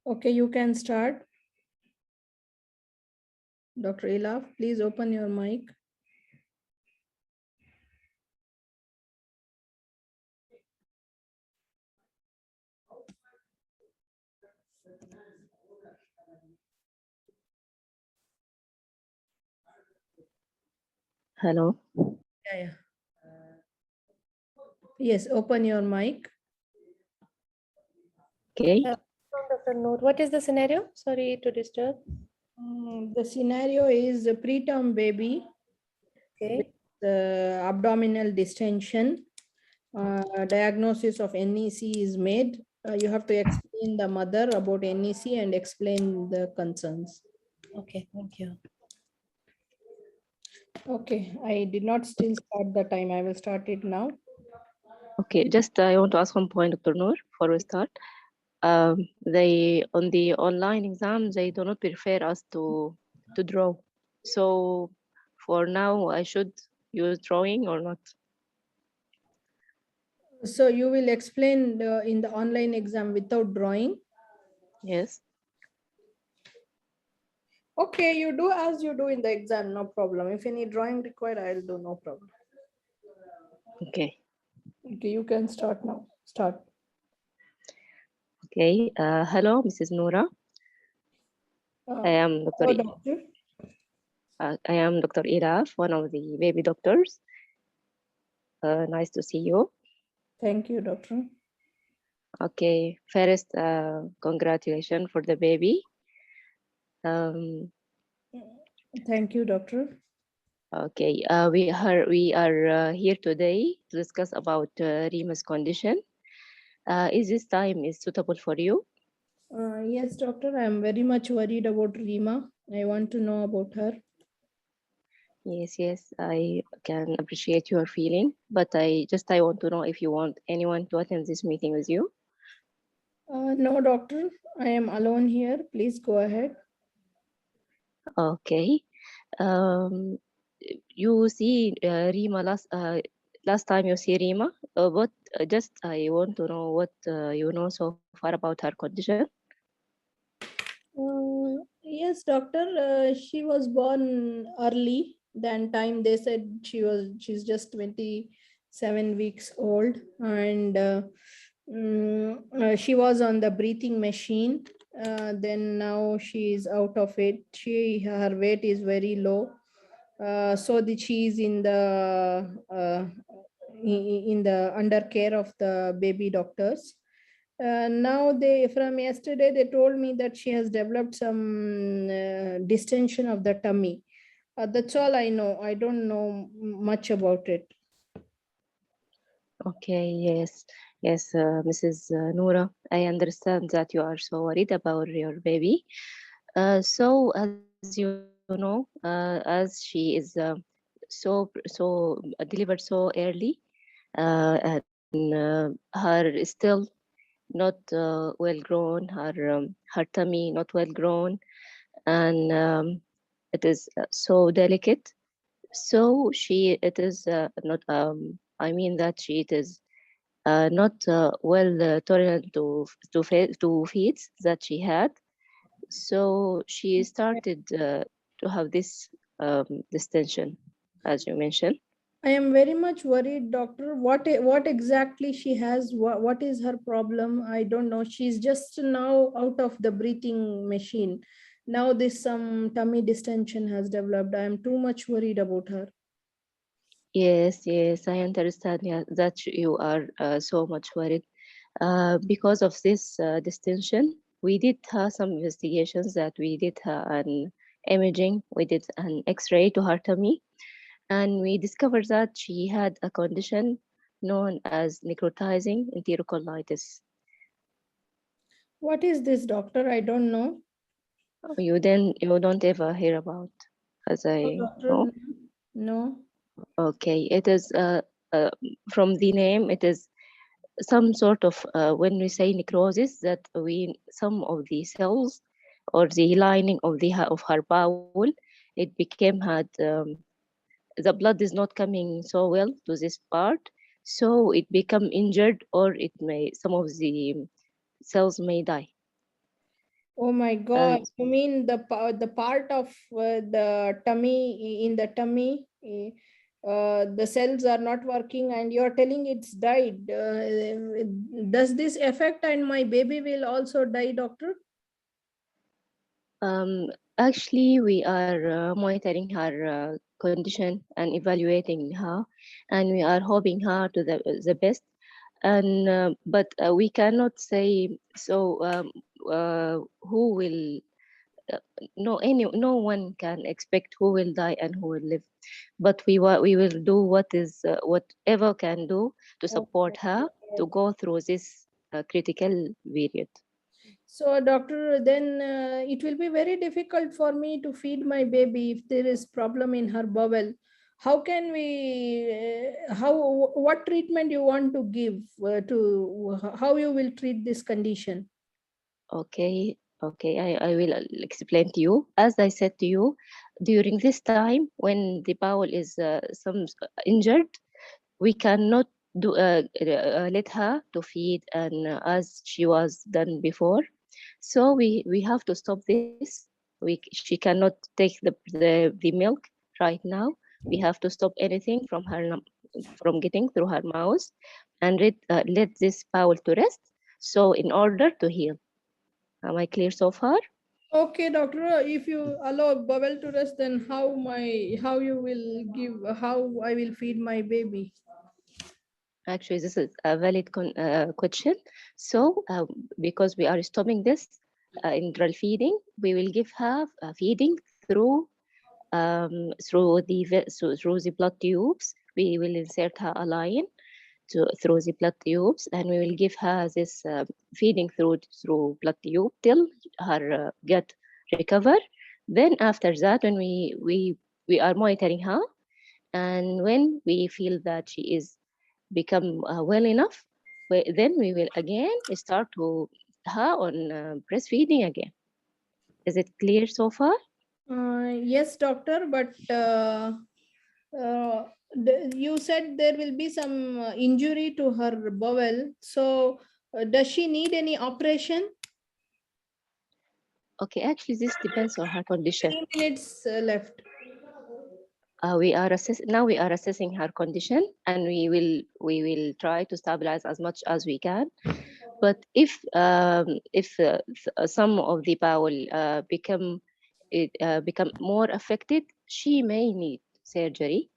Okay, you can start. Dr. Ilaf, please open your mic. Hello. Yeah. Yes, open your mic. Okay. Dr. Noor, what is the scenario? Sorry to disturb. The scenario is a preterm baby Okay. with abdominal distension. Diagnosis of NEC is made. You have to explain the mother about NEC and explain the concerns. Okay, thank you. Okay, I did not still start the time. I will start it now. Okay, just I want to ask one point, Dr. Noor, before we start. They on the online exam, they do not prefer us to draw. So for now, I should use drawing or not? So you will explain in the online exam without drawing? Yes. Okay, you do as you do in the exam, no problem. If any drawing required, I'll do, no problem. Okay. Okay, you can start now. Start. Okay. Hello, Mrs. Noura. I am Dr. Hello, doctor. I am Dr. Ilaf, one of the baby doctors. Nice to see you. Thank you, doctor. Okay. First, congratulations for the baby. Thank you, doctor. Okay, we are here today to discuss about Rima's condition. Is this time is suitable for you? Yes, doctor. I am very much worried about Rima. I want to know about her. Yes, I can appreciate your feeling, but I want to know if you want anyone to attend this meeting with you. No, doctor. I am alone here. Please go ahead. Okay. You see Rima last time you see Rima, but just I want to know what you know so far about her condition. Yes, doctor. She was born early than time. They said she's just 27 weeks old, and she was on the breathing machine. Then now she is out of it. Her weight is very low. So she is in the under care of the baby doctors. Now from yesterday they told me that she has developed some distension of the tummy. That's all I know. I don't know much about it. Okay, yes, Mrs. Noura, I understand that you are so worried about your baby. So as you know, as she is delivered so early, her is still not well grown. Her tummy not well grown, and it is so delicate. So it is not. I mean that it is not well tolerant to feeds that she had. So she started to have this distension, as you mentioned. I am very much worried, doctor. What exactly she has? What is her problem? I don't know. She's just now out of the breathing machine. Now this some tummy distension has developed. I am too much worried about her. Yes, I understand, yeah, that you are so much worried. Because of this distension, we did some investigations that we did an imaging, we did an X-ray to her tummy, and we discovered that she had a condition known as necrotizing enterocolitis. What is this, doctor? I don't know. You don't ever hear about, as I Doctor, know. no. Okay, it is uh, from the name, it is some sort of when we say necrosis, that some of the cells or the lining of of her bowel, it became had the blood is not coming so well to this part, so it become injured, or it may some of the cells may die. Oh my God! And You mean the part of the tummy in the tummy, the cells are not working, and you're telling it's died. Does this affect and my baby will also die, doctor? um, actually, we are monitoring her condition and evaluating her, and we are hoping her to the best. And but we cannot say so. Who will? No one can expect who will die and who will live. But we will do whatever can do to support her to go through this critical period. So, doctor, then it will be very difficult for me to feed my baby if there is problem in her bowel. How can we? What treatment you want to give to? How you will treat this condition? Okay, I will explain to you. As I said to you, during this time when the bowel is injured, we cannot let her to feed and as she was done before. So we have to stop this. She cannot take the milk right now. We have to stop anything from from getting through her mouth and let this bowel to rest. So in order to heal. Am I clear so far? Okay, doctor. If you allow bowel to rest, then how you will give how I will feed my baby? Actually, this is a valid question. So, because we are stopping this enteral feeding, we will give her feeding through the blood tubes. We will insert her a line through the blood tubes, and we will give her this feeding through blood tube till her gut recover. Then after that, when we are monitoring her, and when we feel that she is become well enough, then we will again start to her on breastfeeding again. Is it clear so far? Yes, doctor. But uh, you said there will be some injury to her bowel. So, does she need any operation? Okay, actually, this depends on her condition. 3 minutes left. Now we are assessing her condition, and we will try to stabilize as much as we can. But if some of the bowel become more affected, she may need surgery.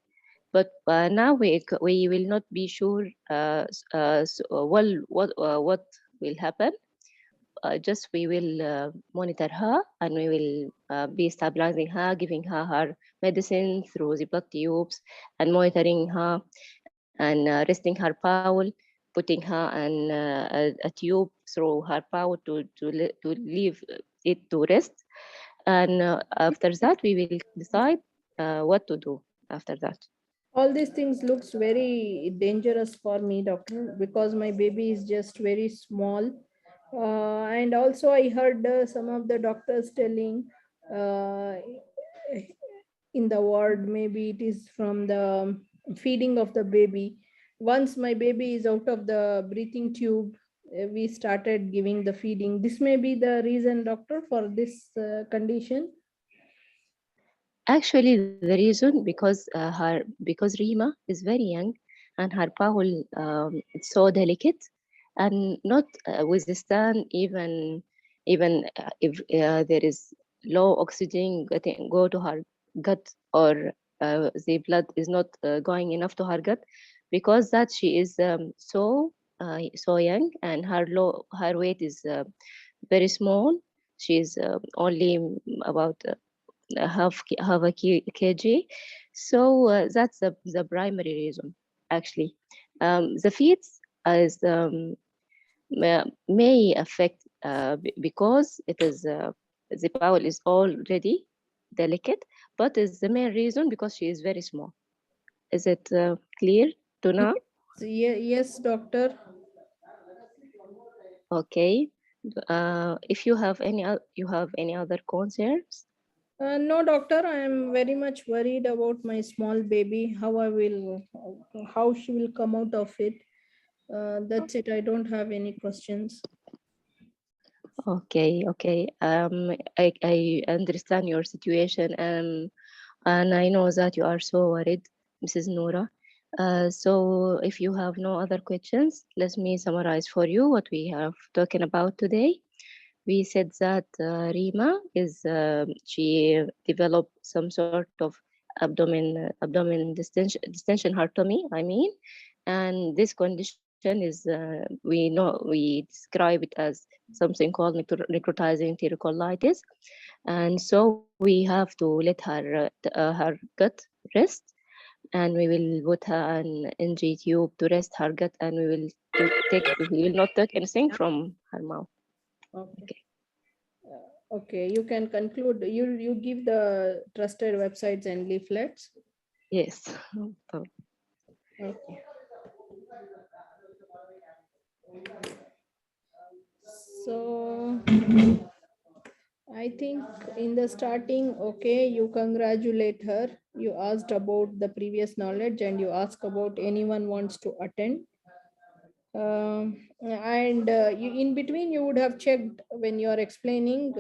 But now we will not be sure well what will happen. Just we will monitor her, and we will be stabilizing her, giving her medicine through the blood tubes, and monitoring her, and resting her bowel, putting her in a tube through her bowel to leave it to rest. And after that, we will decide what to do after that. All these things looks very dangerous for me, doctor, because my baby is just very small. And also I heard some of the doctors telling uh, in the ward, maybe it is from the feeding of the baby. Once my baby is out of the breathing tube, we started giving the feeding. This may be the reason, doctor, for this condition. Actually, the reason because Rima is very young, and her bowel it's so delicate and not withstand even if there is low oxygen go to her gut, or the blood is not going enough to her gut, because that she is so young, and her weight is very small. She is only about half a kg. So that's the primary reason, actually. The feeds is may affect because it is the bowel is already delicate, but is the main reason because she is very small. Is it clear to now? Yes, doctor. Okay. If you have any other concerns. No, doctor, I am very much worried about my small baby, how she will come out of it. That's it. I don't have any questions. Okay, okay. I understand your situation, and I know that you are so worried, Mrs. Noura. So if you have no other questions, let me summarize for you what we have talking about today. We said that Rima is she developed some sort of abdomen distension heartomy. I mean, and this condition is we describe it as something called necrotizing enterocolitis, and so we have to let her gut rest, and we will put her an NG tube to rest her gut, and we will not take anything from her mouth. Okay. Okay. Okay, you can conclude. You give the trusted websites and leaflets. Yes. Okay. So I think in the starting, okay, you congratulate her. You asked about the previous knowledge and you ask about anyone wants to attend. And you, in between you would have checked when you are explaining.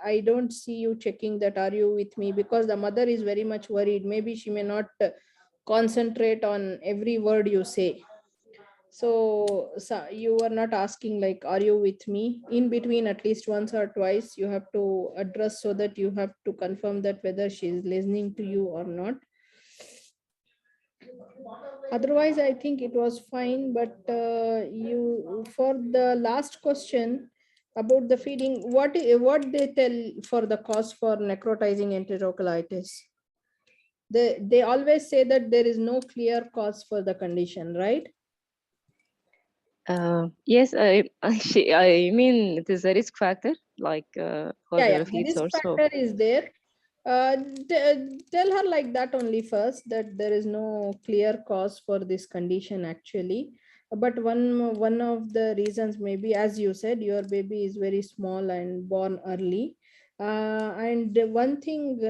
I don't see you checking that are you with me, because the mother is very much worried. Maybe she may not concentrate on every word you say. So you are not asking like are you with me. In between at least once or twice you have to address, so that you have to confirm that whether she is listening to you or not. Otherwise I think it was fine. But you, for the last question about the feeding, what they tell for the cause for necrotizing enterocolitis? They always say that there is no clear cause for the condition, right? Yes, I mean it is a risk factor, like Yeah, formula the feeds risk or so. factor is there. Tell her like that only first, that there is no clear cause for this condition actually. But one of the reasons maybe, as you said, your baby is very small and born early. And one thing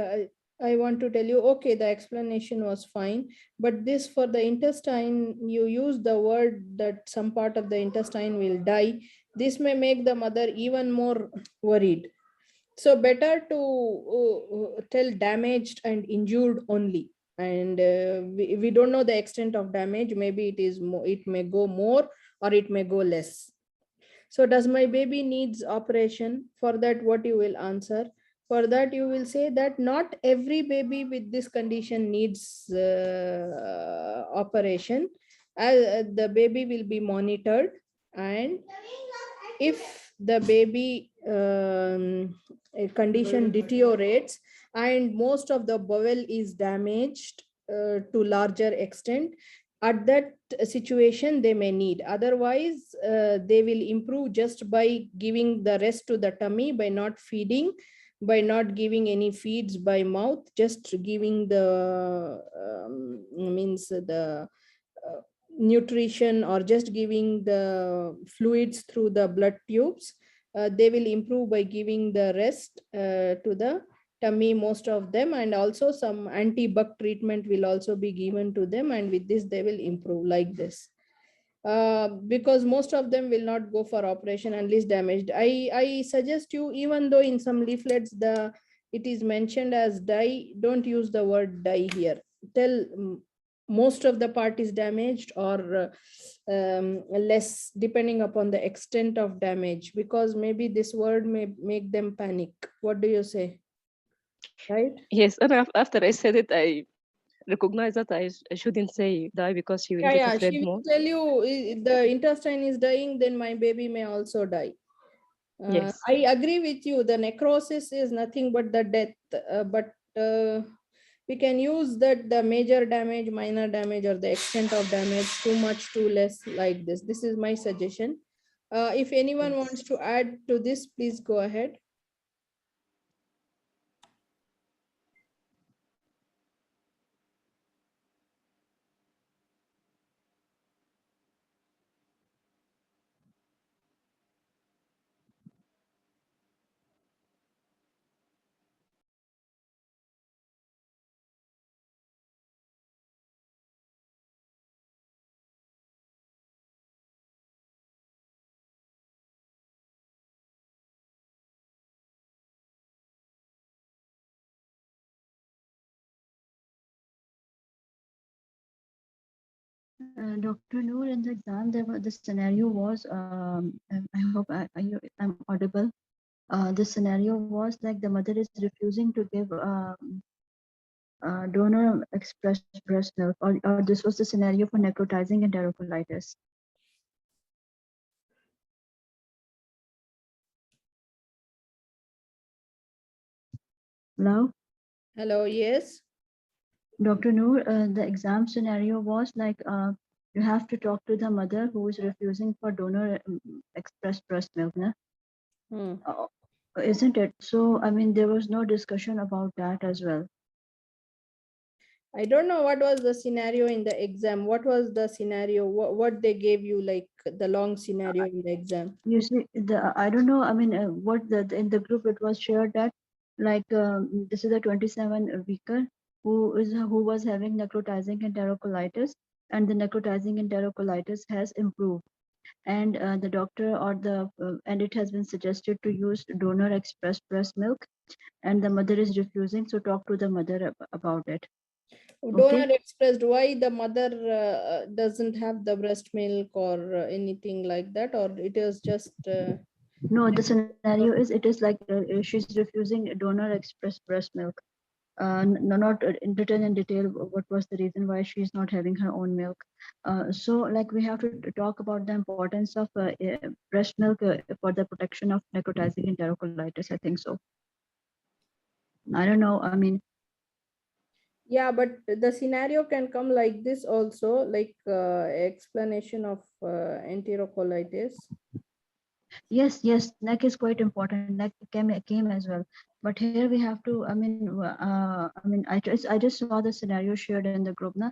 I want to tell you, okay, the explanation was fine, but this for the intestine, you use the word that some part of the intestine will die. This may make the mother even more worried. So better to tell damaged and injured only. And we don't know the extent of damage. Maybe it is more, it may go more or it may go less. So does my baby needs operation? For that, what you will answer? For that, you will say that not every baby with this condition needs operation. The baby will be monitored, and if the baby condition deteriorates and most of the bowel is damaged to larger extent, at that situation they may need. Otherwise they will improve just by giving the rest to the tummy, by not feeding, by not giving any feeds by mouth, just giving the means the nutrition, or just giving the fluids through the blood tubes. They will improve by giving the rest to the tummy, most of them, and also some anti-bug treatment will also be given to them, and with this they will improve like this. Because most of them will not go for operation unless damaged. I suggest you, even though in some leaflets it is mentioned as die, don't use the word die here. Tell most of the part is damaged, or less, depending upon the extent of damage, because maybe this word may make them panic. What do you say? Right? Yes, and after I said it, I recognize that I shouldn't say die because she will Yeah, get yeah, she afraid will more. tell you the intestine is dying, then my baby may also die. Yes, I agree with you. The necrosis is nothing but the death, but we can use that the major damage, minor damage, or the extent of damage, too much, too less, like this. This is my suggestion. If anyone yes. wants to add to this, please go ahead. Dr. Noor, in the exam, the scenario was, I hope I'm audible. The scenario was like the mother is refusing to give donor expressed breast milk, or this was the scenario for necrotizing enterocolitis. Now, Hello, yes. Dr. Noor, the exam scenario was like you have to talk to the mother who is refusing for donor expressed breast milk, na? Hmm. Uh, isn't it? So, I mean, there was no discussion about that as well. I don't know what was the scenario in the exam. What was the scenario? What they gave you, like the long scenario in the exam? You see, I don't know. I mean, what in the group it was shared that like this is a 27 weeker who was having necrotizing enterocolitis, and the necrotizing enterocolitis has improved, and the doctor or the and it has been suggested to use donor expressed breast milk, and the mother is refusing. So talk to the mother about it. Okay. Donor expressed, why the mother doesn't have the breast milk or anything like that, or it is just No, the scenario is it is like she's refusing donor expressed breast milk. No, not in written in detail what was the reason why she is not having her own milk. So like we have to talk about the importance of breast milk for the protection of necrotizing enterocolitis. I think so. I don't know. I mean, yeah, but the scenario can come like this also, like explanation of enterocolitis. yes, yes, neck is quite important. Neck came as well. But here we have to. I just saw the scenario shared in the group. Na?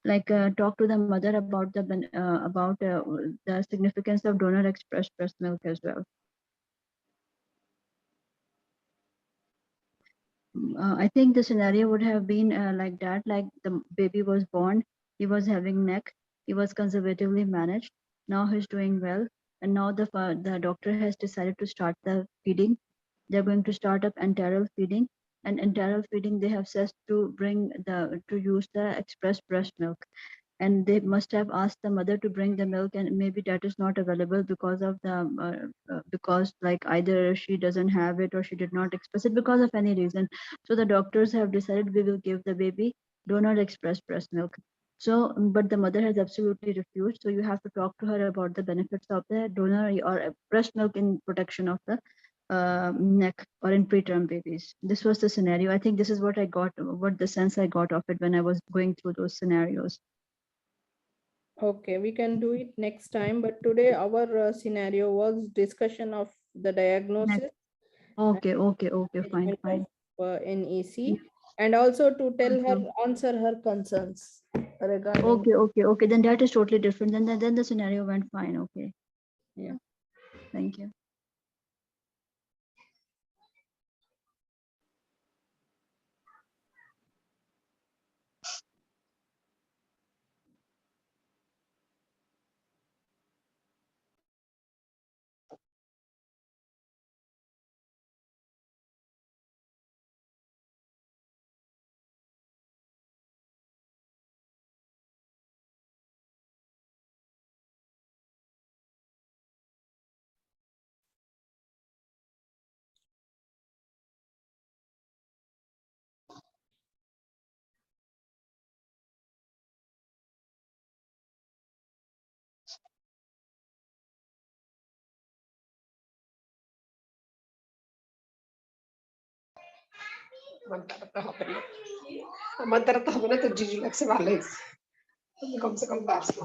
Like talk to the mother about the significance of donor expressed breast milk as well. I think the scenario would have been like that, like the baby was born, he was having neck, he was conservatively managed. Now he's doing well, and now the doctor has decided to start the feeding. They're going to start up enteral feeding, and enteral feeding they have said to use the express breast milk, and they must have asked the mother to bring the milk, and maybe that is not available because of because like either she doesn't have it or she did not express it because of any reason. So the doctors have decided we will give the baby donor express breast milk. So but the mother has absolutely refused, so you have to talk to her about the benefits of the donor or breast milk in protection of the neck or in preterm babies. This was the scenario. I think this is what the sense I got of it when I was going through those scenarios. Okay, we can do it next time, but today our scenario was discussion of the Next. diagnosis and Okay, fine, management of fine. Yeah. NEC, and also to tell her, Okay, answer her concerns regarding. okay. Then that is totally different. Then the scenario went fine. Okay. Yeah. Thank you. منطقة হবে আমার দ্বারা তো হবে না তো জিজু লাগছে ভালো হয়েছে কমসে কম পারছো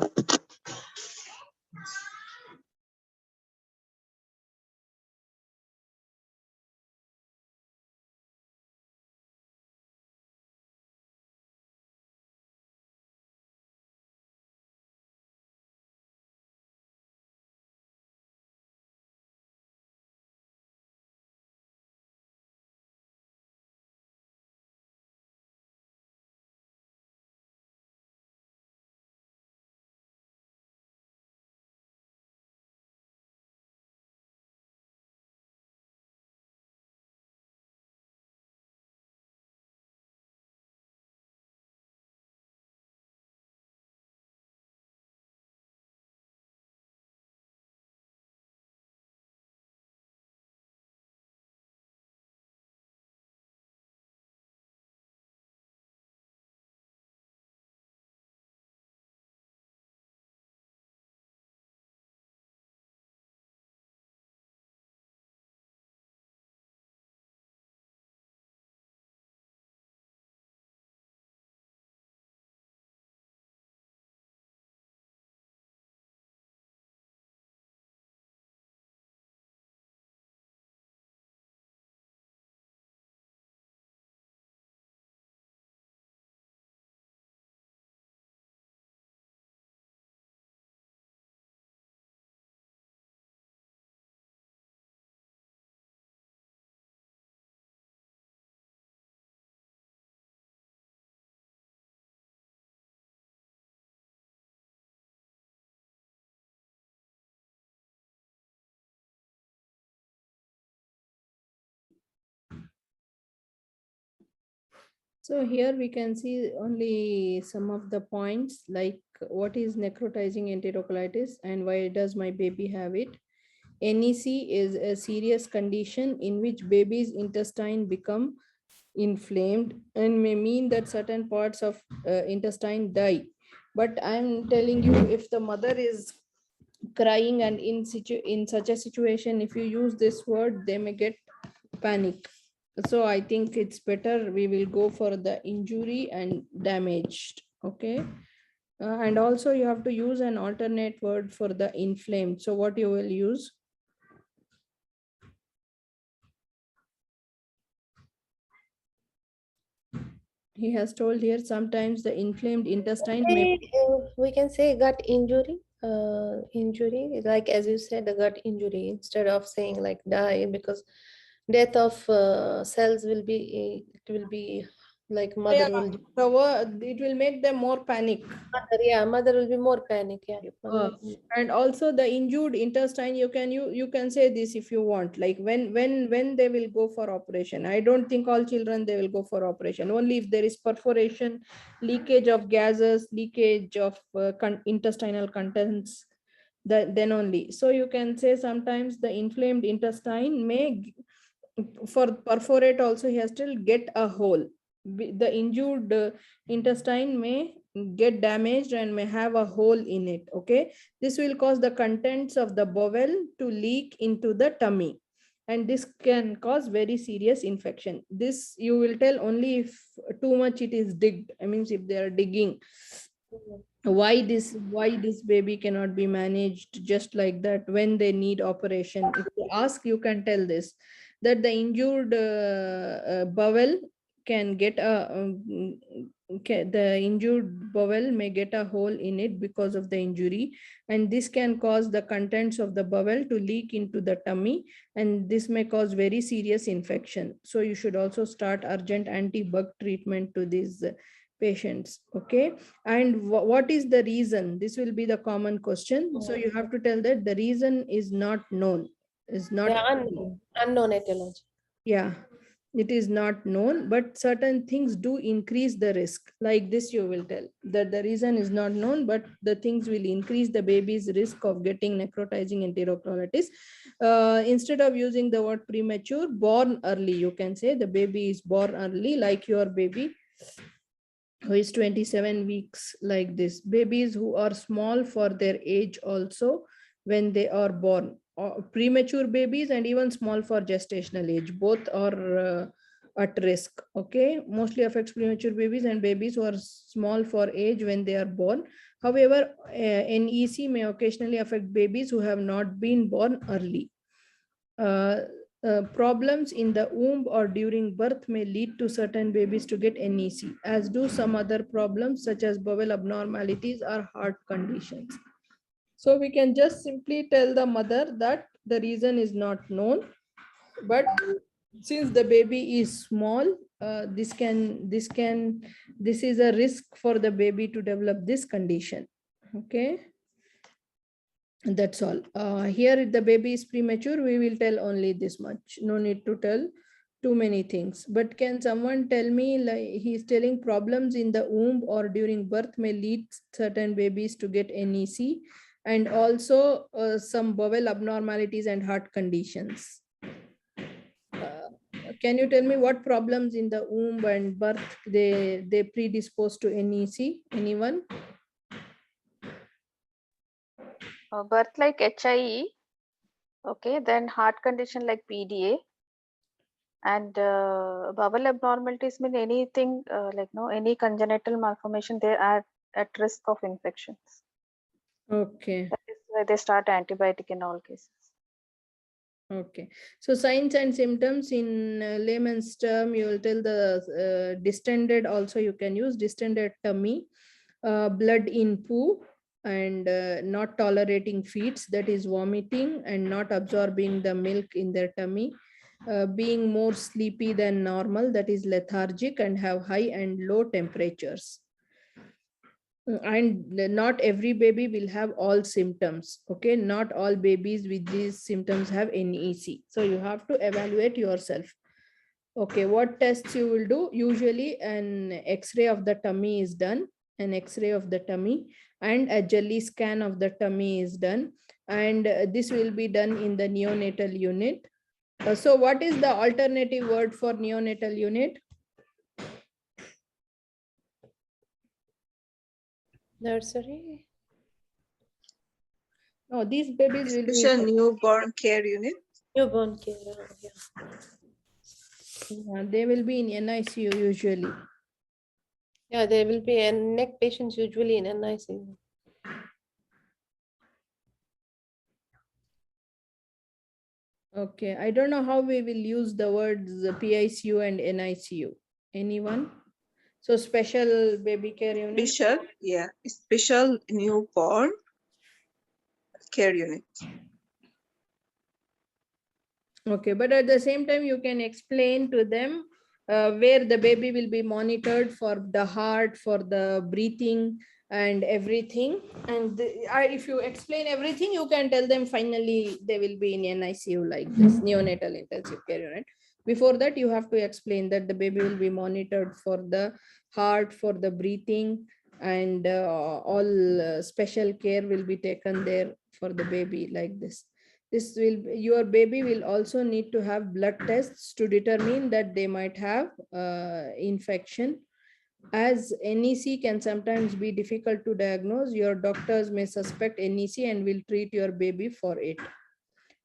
So here we can see only some of the points, like what is necrotizing enterocolitis and why does my baby have it. NEC is a serious condition in which baby's intestine become inflamed and may mean that certain parts of intestine die. But I'm telling you, if the mother is crying and in such a situation, if you use this word, they may get panic. So I think it's better we will go for the injury and damaged. Okay. And also you have to use an alternate word for the inflamed. So what you will use? He has told here sometimes the inflamed intestine may. We can say gut injury. Injury, like as you said, the gut injury, instead of saying like die, because death of cells will be, it will be like mother Yeah, will, it will make them more panic. mother will be more panic. Yeah. And also the injured intestine, you can say this if you want, like when they will go for operation. I don't think all children they will go for operation. Only if there is perforation, leakage of gases, leakage of intestinal contents, then only. So you can say sometimes the inflamed intestine may, for perforate also, he has to get a hole. The injured intestine may get damaged and may have a hole in it. Okay, this will cause the contents of the bowel to leak into the tummy, and this can cause very serious infection. This you will tell only if too much it is digged. I mean, if they are digging, why this baby cannot be managed just like that when they need operation. If you ask, you can tell this, that the injured bowel can get a the injured bowel may get a hole in it because of the injury, and this can cause the contents of the bowel to leak into the tummy, and this may cause very serious infection. So you should also start urgent anti-bug treatment to these patients. Okay, and what is the reason? This will be the common question. So you have to tell that the reason is not known, is not. Yeah, unknown etiology. Yeah, it is not known, but certain things do increase the risk. Like this, you will tell that the reason is not known, but the things will increase the baby's risk of getting necrotizing enterocolitis. Instead of using the word premature, born early, you can say the baby is born early, like your baby who is 27 weeks, like this. Babies who are small for their age also when they are born, premature babies and even small for gestational age, both are at risk. Okay, mostly affects premature babies and babies who are small for age when they are born. However, NEC may occasionally affect babies who have not been born early. Problems in the womb or during birth may lead to certain babies to get NEC, as do some other problems such as bowel abnormalities or heart conditions. So we can just simply tell the mother that the reason is not known, but since the baby is small, this is a risk for the baby to develop this condition. Okay. That's all. Here, if the baby is premature, we will tell only this much. No need to tell too many things. But can someone tell me, like he's telling problems in the womb or during birth may lead certain babies to get NEC, and also some bowel abnormalities and heart conditions. Can you tell me what problems in the womb and birth they predispose to NEC? Anyone? Birth like HIE, okay, then heart condition like PDA, and bowel abnormalities mean anything like any congenital malformation, they are at risk of infections. Okay. That is why they start antibiotic in all cases. Okay, so signs and symptoms in layman's term, you will tell the distended, also you can use distended tummy, blood in poo, and not tolerating feeds, that is vomiting and not absorbing the milk in their tummy, being more sleepy than normal, that is lethargic, and have high and low temperatures. And not every baby will have all symptoms. Okay, not all babies with these symptoms have NEC, so you have to evaluate yourself. Okay, what tests you will do? Usually an X-ray of the tummy is done, an X-ray of the tummy, and a jelly scan of the tummy is done. And this will be done in the neonatal unit. So what is the alternative word for neonatal unit? Nursery. No, these babies will be Special newborn care unit. Newborn care. Yeah. they will be in NICU usually. Yeah, there will be neck patients usually in NICU. Okay, I don't know how we will use the words PICU and NICU. Anyone? So special baby care unit. Special newborn care unit. Okay, but at the same time, you can explain to them where the baby will be monitored for the heart, for the breathing and everything. And if you explain everything, you can tell them finally they will be in NICU like this, neonatal intensive care unit. Before that, you have to explain that the baby will be monitored for the heart, for the breathing, and all special care will be taken there for the baby like this. Your baby will also need to have blood tests to determine that they might have infection. As NEC can sometimes be difficult to diagnose, your doctors may suspect NEC and will treat your baby for it.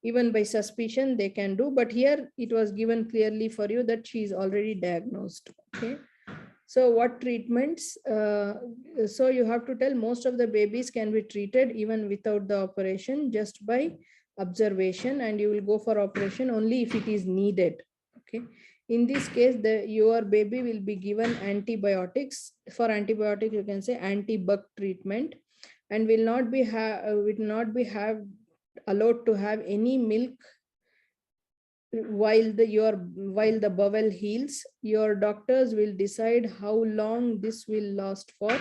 Even by suspicion they can do, but here it was given clearly for you that she is already diagnosed. Okay. So what treatments? So you have to tell most of the babies can be treated even without the operation, just by observation, and you will go for operation only if it is needed. Okay. In this case, your baby will be given antibiotics. For antibiotic, you can say anti-bug treatment, and will not be allowed to have any milk while the bowel heals. Your doctors will decide how long this will last for,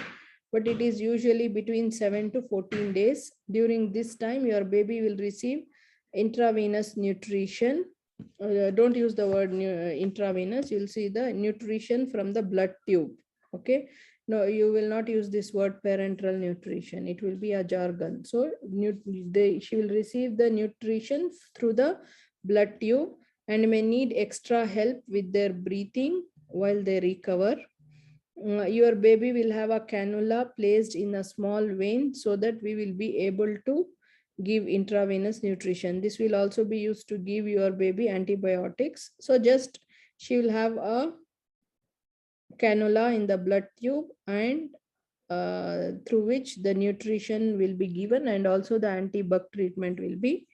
but it is usually between 7 to 14 days. During this time, your baby will receive intravenous nutrition. Don't use the word intravenous. You'll see the nutrition from the blood tube. Okay. No, you will not use this word parenteral nutrition. It will be a jargon. So she will receive the nutrition through the blood tube and may need extra help with their breathing while they recover. Your baby will have a cannula placed in a small vein so that we will be able to give intravenous nutrition. This will also be used to give your baby antibiotics. So just she will have a cannula in the blood tube, and through which the nutrition will be given, and also the anti-bug treatment will be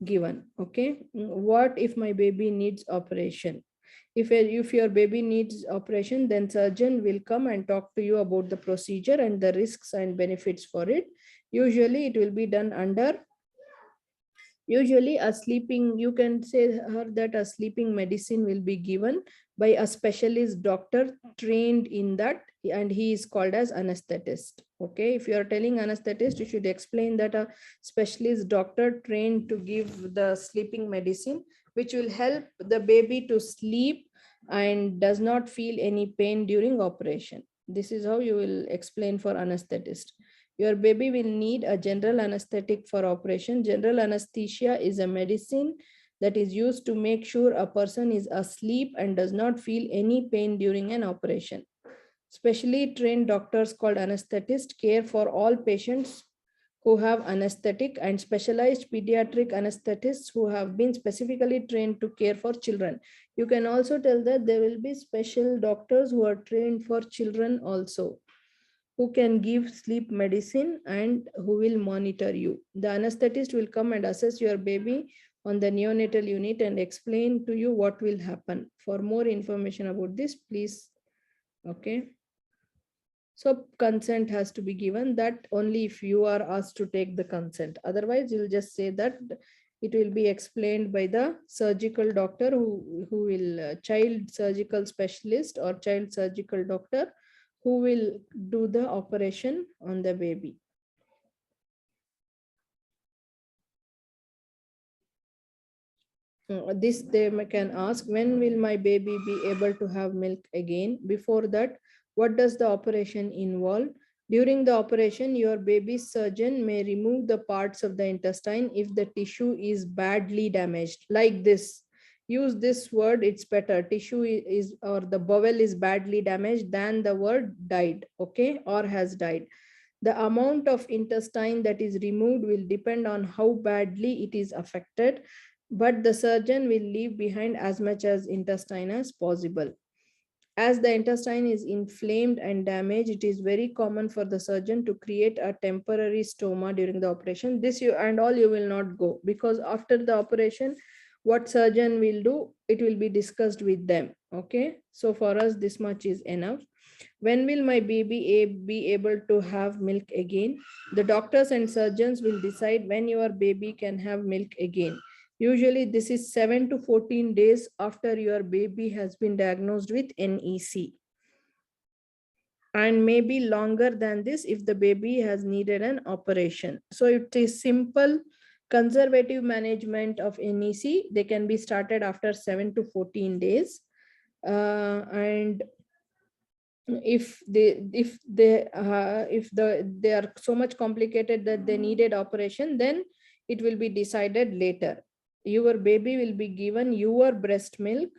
given. Okay. What if my baby needs operation? If your baby needs operation, then surgeon will come and talk to you about the procedure and the risks and benefits for it. Usually it will be done under a sleeping, you can say her that a sleeping medicine will be given by a specialist doctor trained in that, and he is called as anesthetist. Okay, if you are telling anesthetist, you should explain that a specialist doctor trained to give the sleeping medicine, which will help the baby to sleep and does not feel any pain during operation. This is how you will explain for anesthetist. Your baby will need a general anesthetic for operation. General anesthesia is a medicine that is used to make sure a person is asleep and does not feel any pain during an operation. Specially trained doctors called anesthetists care for all patients who have anesthetic, and specialized pediatric anesthetists who have been specifically trained to care for children. You can also tell that there will be special doctors who are trained for children also, who can give sleep medicine and who will monitor you. The anesthetist will come and assess your baby on the neonatal unit and explain to you what will happen. For more information about this, please. Okay. So consent has to be given, that only if you are asked to take the consent. Otherwise, you'll just say that it will be explained by the surgical doctor who will child surgical specialist or child surgical doctor who will do the operation on the baby. This they can ask, when will my baby be able to have milk again? Before that, what does the operation involve? During the operation, your baby's surgeon may remove the parts of the intestine if the tissue is badly damaged. Like this. Use this word, it's better. Tissue is, or the bowel is badly damaged than the word died, okay, or has died. The amount of intestine that is removed will depend on how badly it is affected, but the surgeon will leave behind as much as intestine as possible. As the intestine is inflamed and damaged, it is very common for the surgeon to create a temporary stoma during the operation. This you and all you will not go, because after the operation, what surgeon will do, it will be discussed with them. Okay, so for us, this much is enough. When will my baby be able to have milk again? The doctors and surgeons will decide when your baby can have milk again. Usually this is 7 to 14 days after your baby has been diagnosed with NEC. And maybe longer than this if the baby has needed an operation. So it is simple conservative management of NEC. They can be started after 7 to 14 days. And if they are so much complicated that they needed operation, then it will be decided later. Your baby will be given your breast milk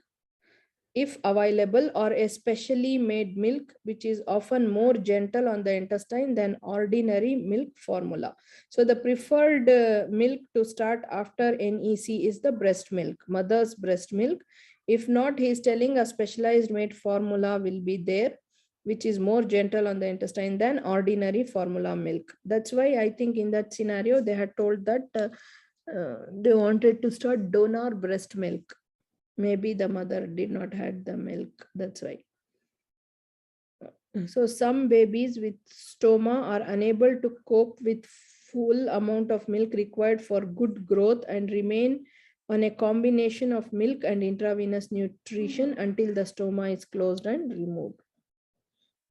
if available, or a specially made milk, which is often more gentle on the intestine than ordinary milk formula. So the preferred milk to start after NEC is the breast milk, mother's breast milk. If not, he is telling a specialized made formula will be there, which is more gentle on the intestine than ordinary formula milk. That's why I think in that scenario, they had told that they wanted to start donor breast milk. Maybe the mother did not had the milk, that's why. So some babies with stoma are unable to cope with full amount of milk required for good growth and remain on a combination of milk and intravenous nutrition until the stoma is closed and removed.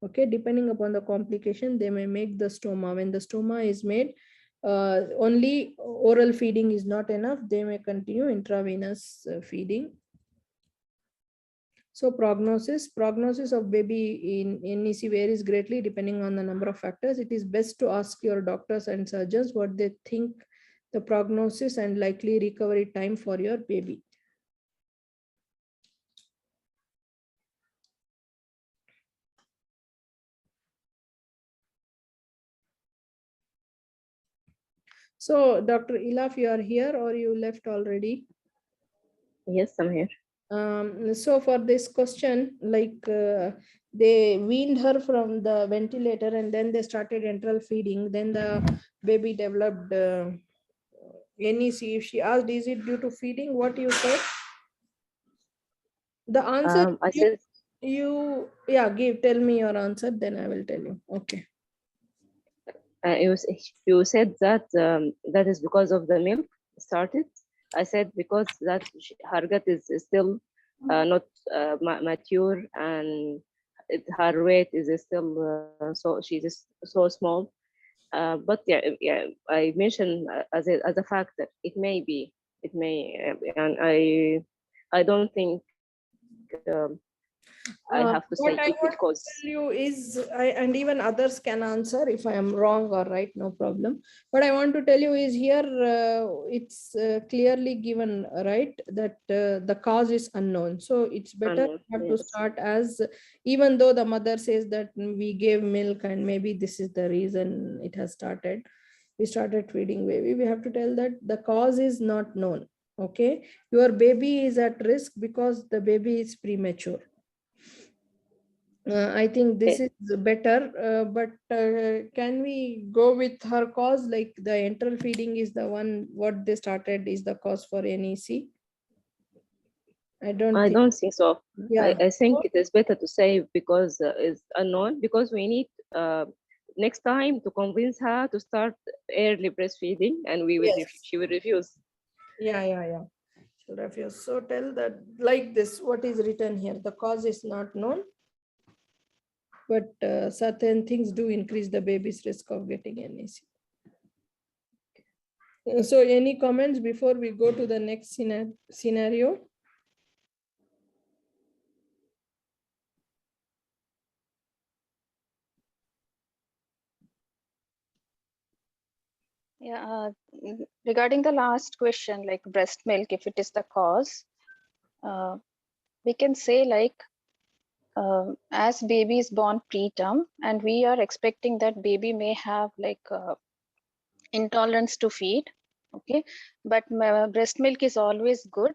Okay, depending upon the complication, they may make the stoma. When the stoma is made, only oral feeding is not enough. They may continue intravenous feeding. So prognosis of baby in NEC varies greatly depending on the number of factors. It is best to ask your doctors and surgeons what they think the prognosis and likely recovery time for your baby. So Dr. Ilaf, you are here or you left already? Yes, I'm here. So for this question, like they weaned her from the ventilator and then they started enteral feeding. Then the baby developed NEC. If she asked, is it due to feeding? What you said? The answer I said tell me your answer, then I will tell you. Okay. you said that that is because of the milk started. I said because that her gut is still not mature, and her weight is still so she's so small. But yeah, I mentioned as a factor. It may, and I don't think I have to say What I it want because to tell you is, and even others can answer if I am wrong or right, no problem. What I want to tell you is here, it's clearly given, right, that the cause is unknown. So it's better to yes. start as, even though the mother says that we gave milk and maybe this is the reason it has started. We started feeding baby. We have to tell that the cause is not known. Okay, your baby is at risk because the baby is premature. I think this is better, but can we go with her cause? Like the enteral feeding is the one what they started is the cause for NEC. I don't think so. Yeah. I think it is better to say because it's unknown, because we need next time to convince her to start early breastfeeding, and she will refuse. Yeah. She'll refuse. So tell that like this, what is written here. The cause is not known, but certain things do increase the baby's risk of getting NEC. So any comments before we go to the next scenario? Yeah, regarding the last question, like breast milk, if it is the cause, we can say like as baby is born preterm and we are expecting that baby may have like intolerance to feed, okay, but breast milk is always good,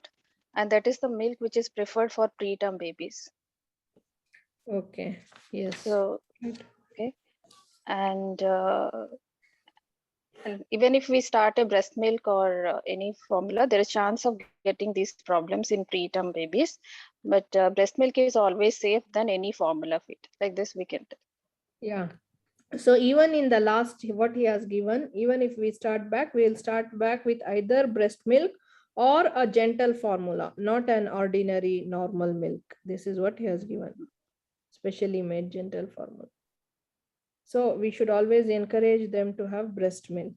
and that is the milk which is preferred for preterm babies. Okay, yes. So, okay, and even if we start a breast milk or any formula, there is chance of getting these problems in preterm babies. But breast milk is always safe than any formula feed. Like this, we can tell. Yeah. So even in the last, what he has given, even if we start back, we'll start back with either breast milk or a gentle formula, not an ordinary normal milk. This is what he has given, specially made gentle formula. So we should always encourage them to have breast milk.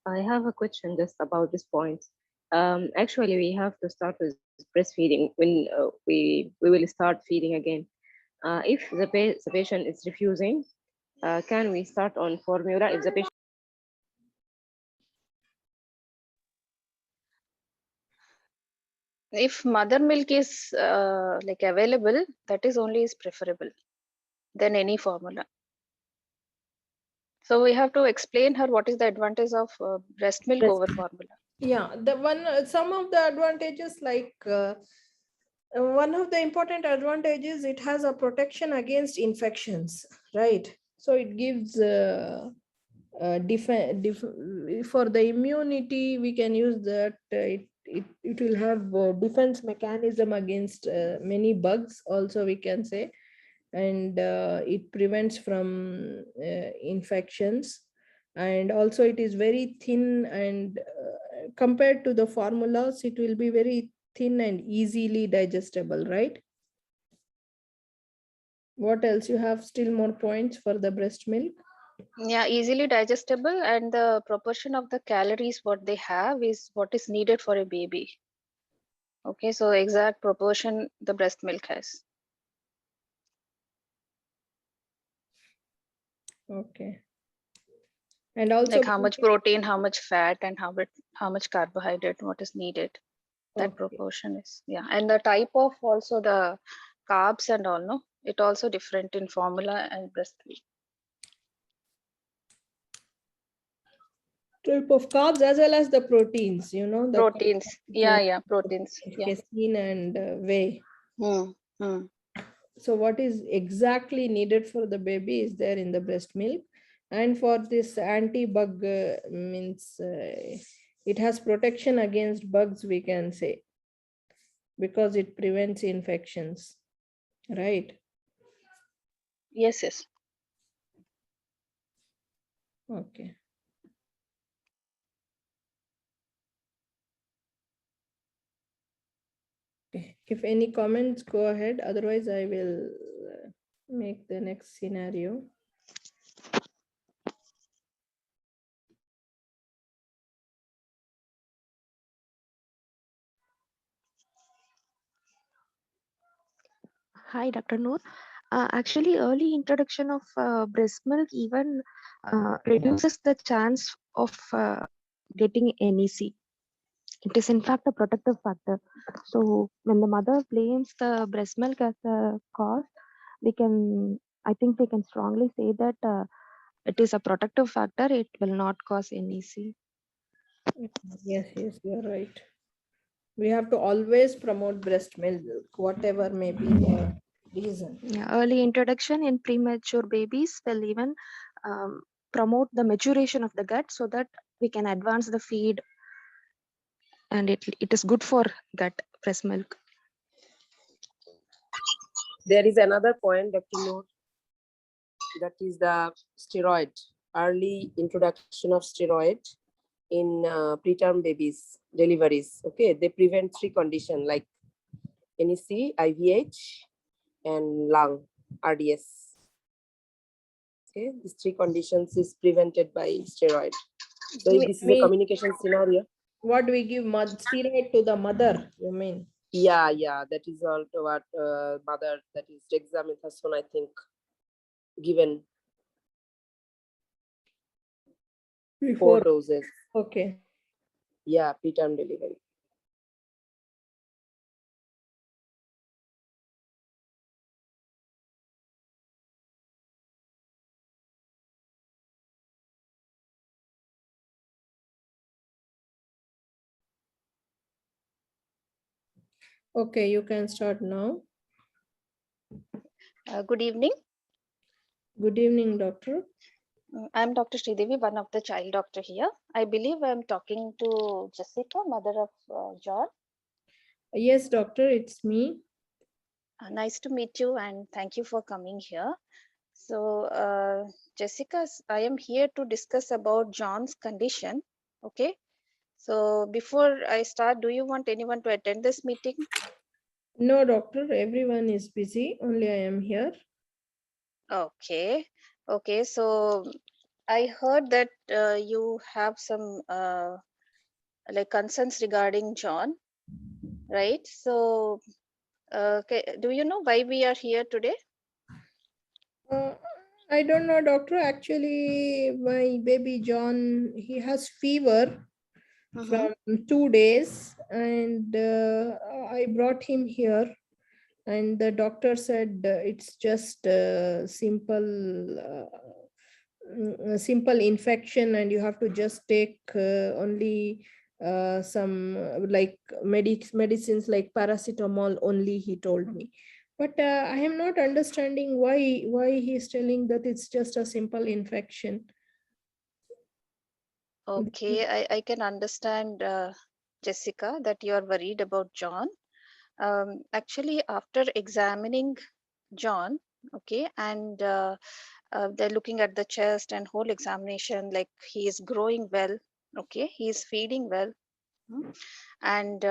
I have a question just about this point. Actually, we have to start with breastfeeding when we will start feeding again. If the patient is refusing, can we start on formula if the patient? If mother milk is like available, that is only is preferable than any formula. So we have to explain her what is the advantage of breast milk over formula. Yeah, the one, some of the advantages, like one of the important advantages, it has a protection against infections, right? So it gives for the immunity, we can use that. It will have a defense mechanism against many bugs also, we can say, and it prevents from infections, and also it is very thin, and compared to the formulas, it will be very thin and easily digestible, right? What else you have? Still more points for the breast milk? Yeah, easily digestible, and the proportion of the calories what they have is what is needed for a baby. Okay, so exact proportion the breast milk has. Okay. And also like how much protein, how much fat, and how much carbohydrate, what is needed. That okay. proportion is, yeah. And the type of also the carbs and all, no, it also different in formula and breast milk. Type of carbs as well as the proteins, you know, the Proteins, yeah, proteins, yeah. casein and whey. Hmm. So what is exactly needed for the baby is there in the breast milk. And for this anti-bug means it has protection against bugs, we can say, because it prevents infections, right? Yes. Okay. Okay. If any comments, go ahead. Otherwise, I will make the next scenario. Hi, Dr. Noor. Actually, early introduction of breast milk even reduces the chance of getting NEC. It is in fact a protective factor. So when the mother blames the breast milk as a cause, I think we can strongly say that it is a protective factor. It will not cause NEC. Yes, you're right. We have to always promote breast milk, whatever may be the reason. Yeah, early introduction in premature babies will even promote the maturation of the gut so that we can advance the feed, and it is good for gut breast milk. There is another point, Dr. Noor, that is the steroid, early introduction of steroid in preterm babies deliveries. Okay, they prevent 3 conditions like NEC, IVH, and lung RDS. Okay, these 3 conditions is prevented by steroid. So if this is a communication scenario. What we give steroid to the mother, you mean? Yeah, that is all to what mother, that is dexamethasone, I think, given Before. 4 doses. Okay. Yeah, preterm delivery. Okay, you can start now. Good evening. Good evening, doctor. I'm Dr. Sridevi, one of the child doctor here. I believe I'm talking to Jessica, mother of John. Yes, doctor, it's me. Nice to meet you and thank you for coming here. So, Jessica, I am here to discuss about John's condition. Okay. So before I start, do you want anyone to attend this meeting? No, doctor, everyone is busy. Only I am here. Okay. Okay. So I heard that you have some like concerns regarding John, right? So do you know why we are here today? I don't know, doctor. Actually, my baby John, he has fever from 2 days, and I brought him here, and the doctor said it's just a simple infection, and you have to just take only some like medicines like paracetamol only, he told me. But I am not understanding why he's telling that it's just a simple infection. Okay, I can understand, Jessica, that you are worried about John. Actually, after examining John, okay, and they're looking at the chest and whole examination, like he is growing well, okay, he is feeding well, and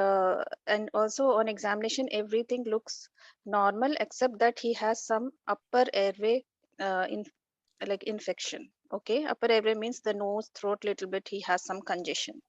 also on examination everything looks normal except that he has some upper airway infection. Okay, upper airway means the nose, throat, little bit he has some congestion.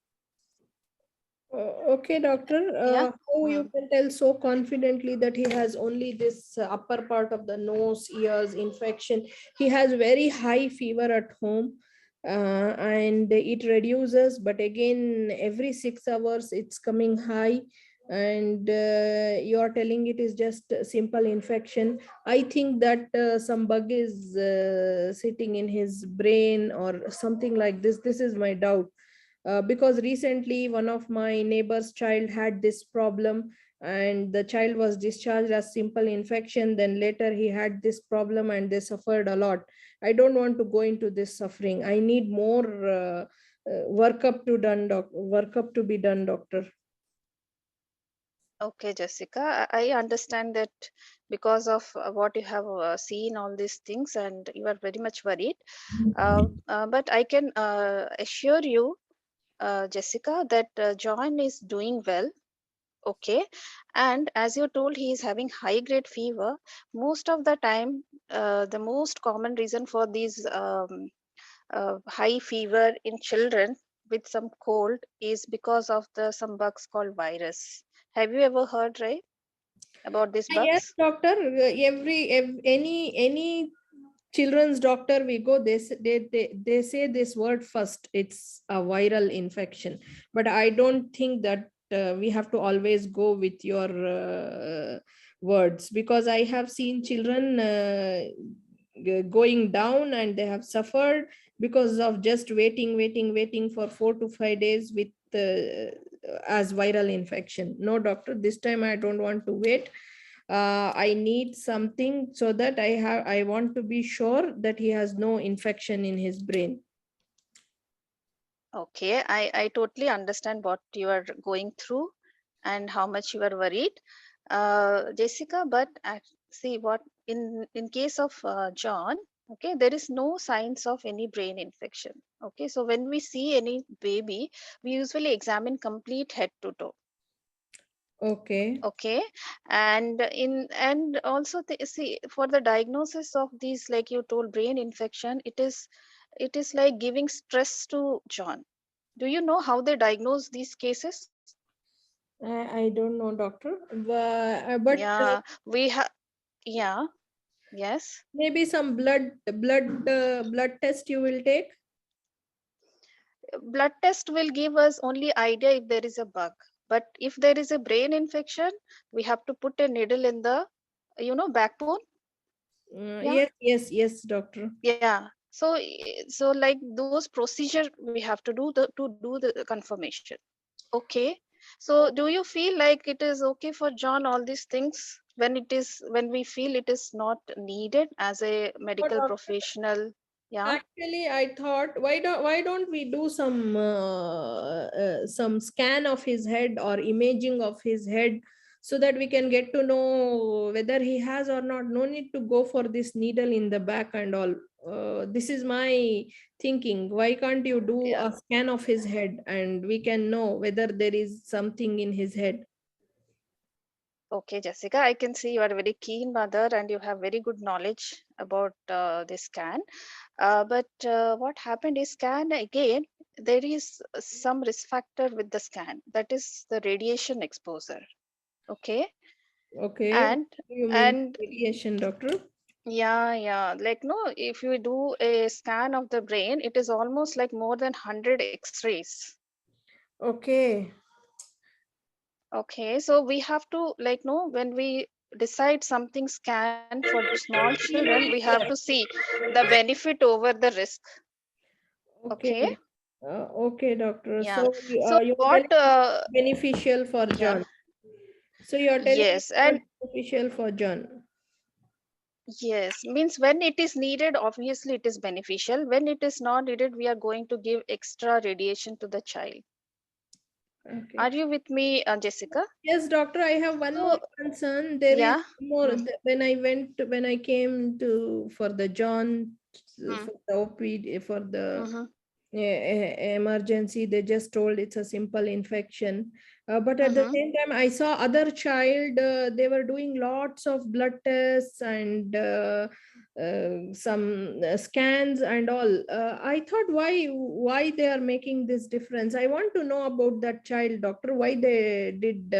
Okay, doctor. Yeah. How you can tell so confidently that he has only this upper part of the nose, ears infection? He has very high fever at home, and it reduces, but again every 6 hours it's coming high, and you are telling it is just a simple infection. I think that some bug is sitting in his brain or something like this. This is my doubt. Because recently one of my neighbor's child had this problem, and the child was discharged as simple infection, then later he had this problem and they suffered a lot. I don't want to go into this suffering. I need more workup to be done, doctor. Okay, Jessica, I understand that because of what you have seen all these things and you are very much worried, but I can assure you, Jessica, that John is doing well. Okay, and as you told, he is having high grade fever. Most of the time, the most common reason for these high fever in children with some cold is because of the some bugs called virus. Have you ever heard, right, about these Yes, bugs? doctor. Any children's doctor we go, they say this word first, it's a viral infection. But I don't think that we have to always go with your words, because I have seen children going down and they have suffered because of just waiting for 4 to 5 days with as viral infection. No, doctor, this time I don't want to wait. I need something so that I want to be sure that he has no infection in his brain. Okay, I totally understand what you are going through and how much you are worried, Jessica. But see what in case of John, Okay, there is no signs of any brain infection. Okay, so when we see any baby, we usually examine complete head to toe. Okay. Okay, and also see, for the diagnosis of these, like you told, brain infection, it is like giving stress to John. Do you know how they diagnose these cases? I don't know, doctor, but Yeah, we have. Yeah, yes. maybe some blood test you will take. Blood test will give us only idea if there is a bug, but if there is a brain infection, we have to put a needle in the, backbone. Yeah, Yes, doctor. yeah. So like those procedure we have to do the confirmation. Okay, so do you feel like it is okay for John all these things when we feel it is not needed as a Oh, medical doctor. professional? Yeah. Actually, I thought why don't we do some scan of his head or imaging of his head so that we can get to know whether he has or not. No need to go for this needle in the back and all. This is my thinking. Why can't you do Yeah. a scan of his head and we can know whether there is something in his head? Okay, Jessica, I can see you are a very keen mother and you have very good knowledge about this scan. But what happened is, scan again, there is some risk factor with the scan, that is the radiation exposure. Okay, Okay, what and do you mean and radiation, doctor? yeah, like no, if you do a scan of the brain, it is almost like more than 100 X-rays. Okay. Okay, so we have to, like, no, when we decide something scan for small children, we have to see the benefit over the risk. Okay, Okay. Okay, doctor. yeah. So So you are what? telling beneficial for Yeah, John. So you are telling yes, it's not and beneficial for John. yes, means when it is needed, obviously it is beneficial. When it is not needed, we are going to give extra radiation to the child. Okay. Are you with me, Jessica? Yes, doctor, I have one more So concern. There is yeah. more Hmm. when I came to for the John Hmm. for the OPD for the Mm-hmm. emergency, they just told it's a simple infection, but at the Mm-hmm. same time I saw other child, they were doing lots of blood tests and some scans and all. I thought why they are making this difference. I want to know about that child, doctor, why they did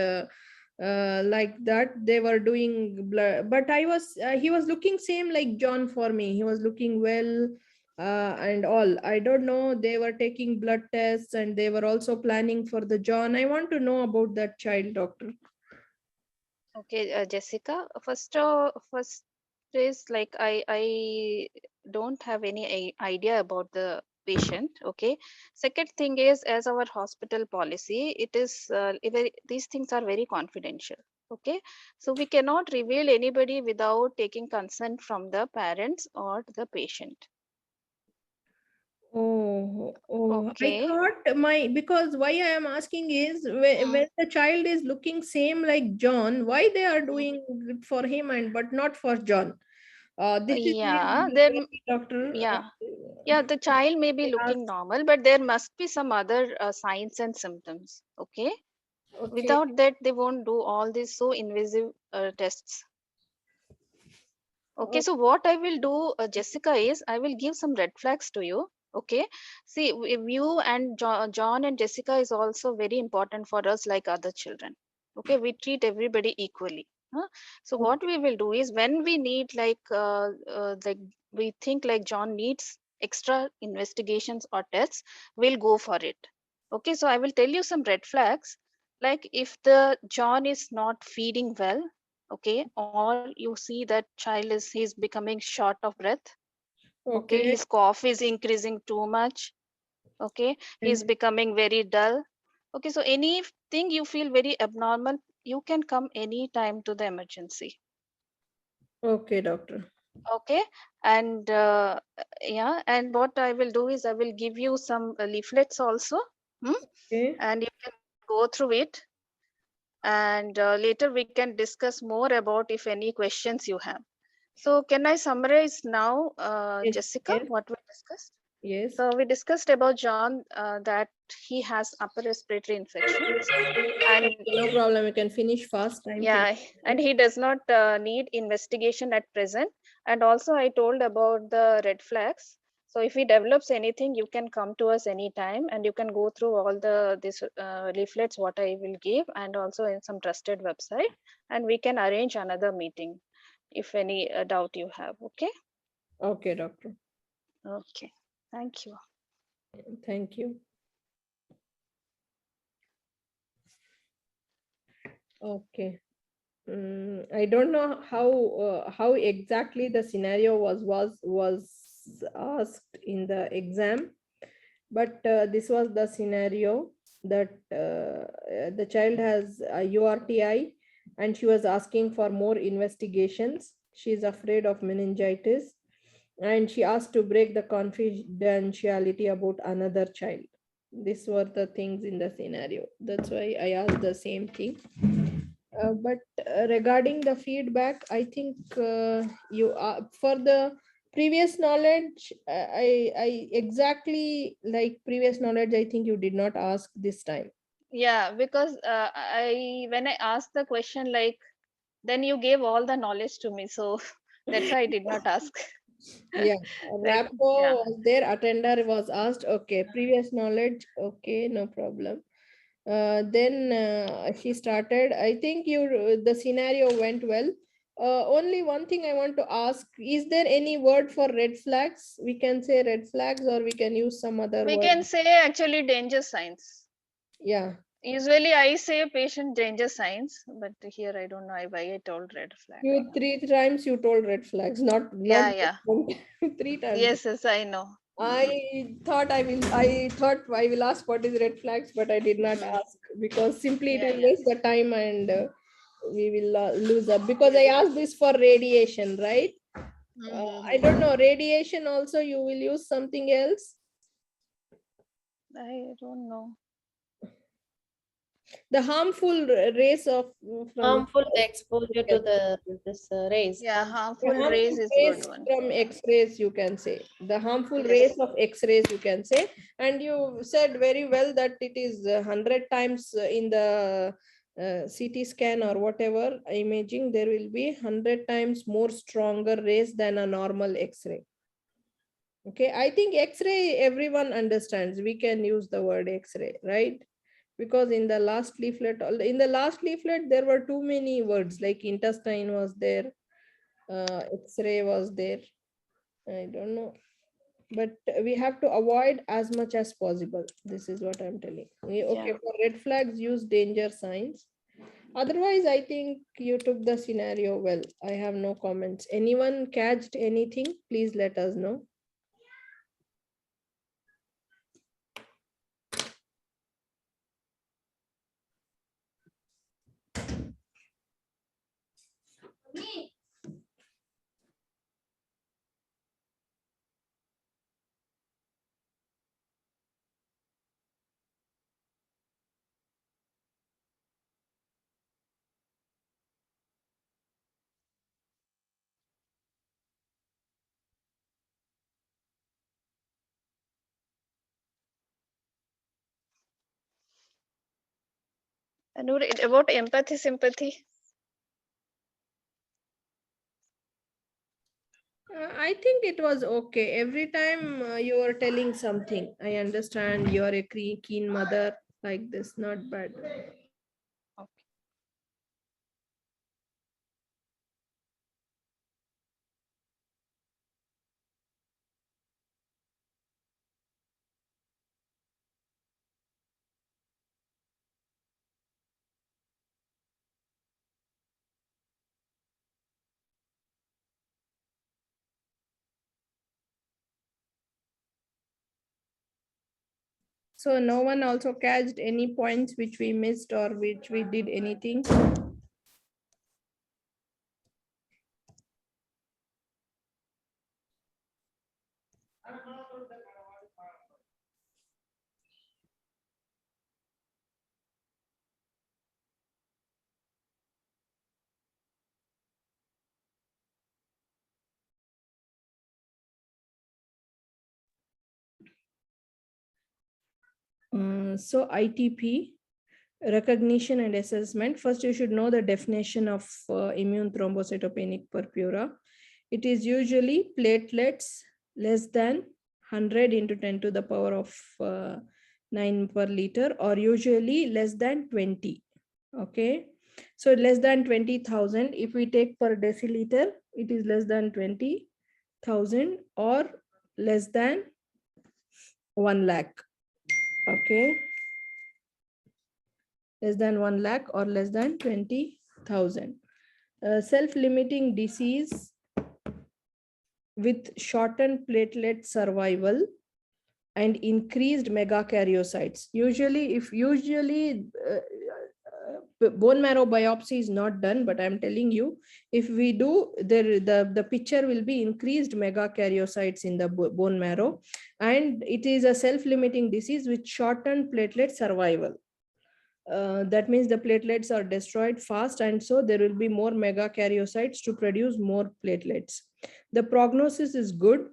like that. They were doing blood, but I was he was looking same like John for me. He was looking well and all. I don't know. They were taking blood tests and they were also planning for the John. I want to know about that child, doctor. Okay, Jessica. First is like I don't have any idea about the patient. Okay. Second thing is, as our hospital policy, it is these things are very confidential. Okay, so we cannot reveal anybody without taking consent from the parents or the patient. I Okay. thought because why I am asking is Mm. when the child is looking same like John, why they are Mm. doing it for him and but not for John? This is Yeah, really then very, doctor. yeah. Yeah, the child may be I looking asked. normal, but there must be some other signs and symptoms. Okay. Okay. Without that, they won't do all these so invasive tests. Okay. So what I will do, Jessica, is I will give some red flags to you. Okay. See, if you and John and Jessica is also very important for us, like other children. Okay. We treat everybody equally. Huh? So what we will do is, when we need like we think like John needs extra investigations or tests, we'll go for it. Okay. So I will tell you some red flags. Like if the John is not feeding well, okay, or you see that child is he's becoming short of breath, okay, Okay. his cough is increasing too much, okay, he's And becoming very dull. Okay, so anything you feel very abnormal, you can come anytime to the emergency. okay, doctor. Okay, and yeah, and what I will do is I will give you some leaflets also. Hmm? Okay. And you can go through it, and later we can discuss more about if any questions you have. So can I summarize now, Yes, Jessica, yes, what we discussed? yes. So we discussed about John that he has upper respiratory infections, and No problem. You can finish fast. Time yeah, and he does not need investigation at present. And also I told about the red flags. So if he develops anything, you can come to us anytime, and you can go through all this leaflets what I will give, and also in some trusted website, and we can arrange another meeting if any doubt you have. Okay. Okay, doctor. Okay. Thank you. Thank you. Okay. I don't know how exactly the scenario was asked in the exam, but this was the scenario that the child has a URTI, and she was asking for more investigations. She is afraid of meningitis, and she asked to break the confidentiality about another child. These were the things in the scenario. That's why I asked the same thing. But regarding the feedback, I think you for the previous knowledge, I exactly like previous knowledge. I think you did not ask this time. Yeah, because when I asked the question, like, then you gave all the knowledge to me, so that's why I did not ask. Yeah, Like, Rapo yeah. was there. Attender was asked. Okay, previous knowledge. Okay, no problem. Then she started. I think the scenario went well. Only one thing I want to ask: is there any word for red flags? We can say red flags, or we can use some other We word. can say actually danger signs. Yeah. Usually I say patient danger signs, but here I don't know why I told red flag. I You know. 3 times you told red flags, not Yeah, yeah. 3 times. Yes, yes, I know. I thought I will ask what is red flags, but I did not ask because simply it Yeah, will yeah. waste the time, and we will lose up, because I asked this for radiation, right? I don't know, radiation also you will use something else. I don't know. The harmful rays of from Harmful exposure to this rays. Yeah, the harmful harmful rays is rays good one. from X-rays, you can say the harmful Yes. rays of X-rays, you can say. And you said very well that it is 100 times in the CT scan or whatever imaging, there will be 100 times more stronger rays than a normal X-ray. Okay, I think X-ray everyone understands. We can use the word X-ray, right? Because in the last leaflet, there were too many words, like intestine was there, X-ray was there. I don't know, but we have to avoid as much as possible. This is what I'm telling. Okay, Yeah. for red flags, use danger signs. Otherwise, I think you took the scenario well. I have no comments. Anyone catched anything? Please let us know. And about empathy, sympathy. I think it was okay. Every time you are telling something, I understand you are a keen mother, like this, not bad. Okay. So no one also catched any points which we missed or which we did anything. So ITP, recognition and assessment. First, you should know the definition of immune thrombocytopenic purpura. It is usually platelets less than 100 into 10 to the power of 9 per liter, or usually less than 20. Okay, so less than 20,000. If we take per deciliter, it is less than 20,000 or less than 1 lakh. Okay, less than 1 lakh or less than 20,000. Self-limiting disease with shortened platelet survival and increased megakaryocytes. Usually bone marrow biopsy is not done, but I'm telling you, if we do, the picture will be increased megakaryocytes in the bone marrow, and it is a self-limiting disease with shortened platelet survival. That means the platelets are destroyed fast, and so there will be more megakaryocytes to produce more platelets. The prognosis is good.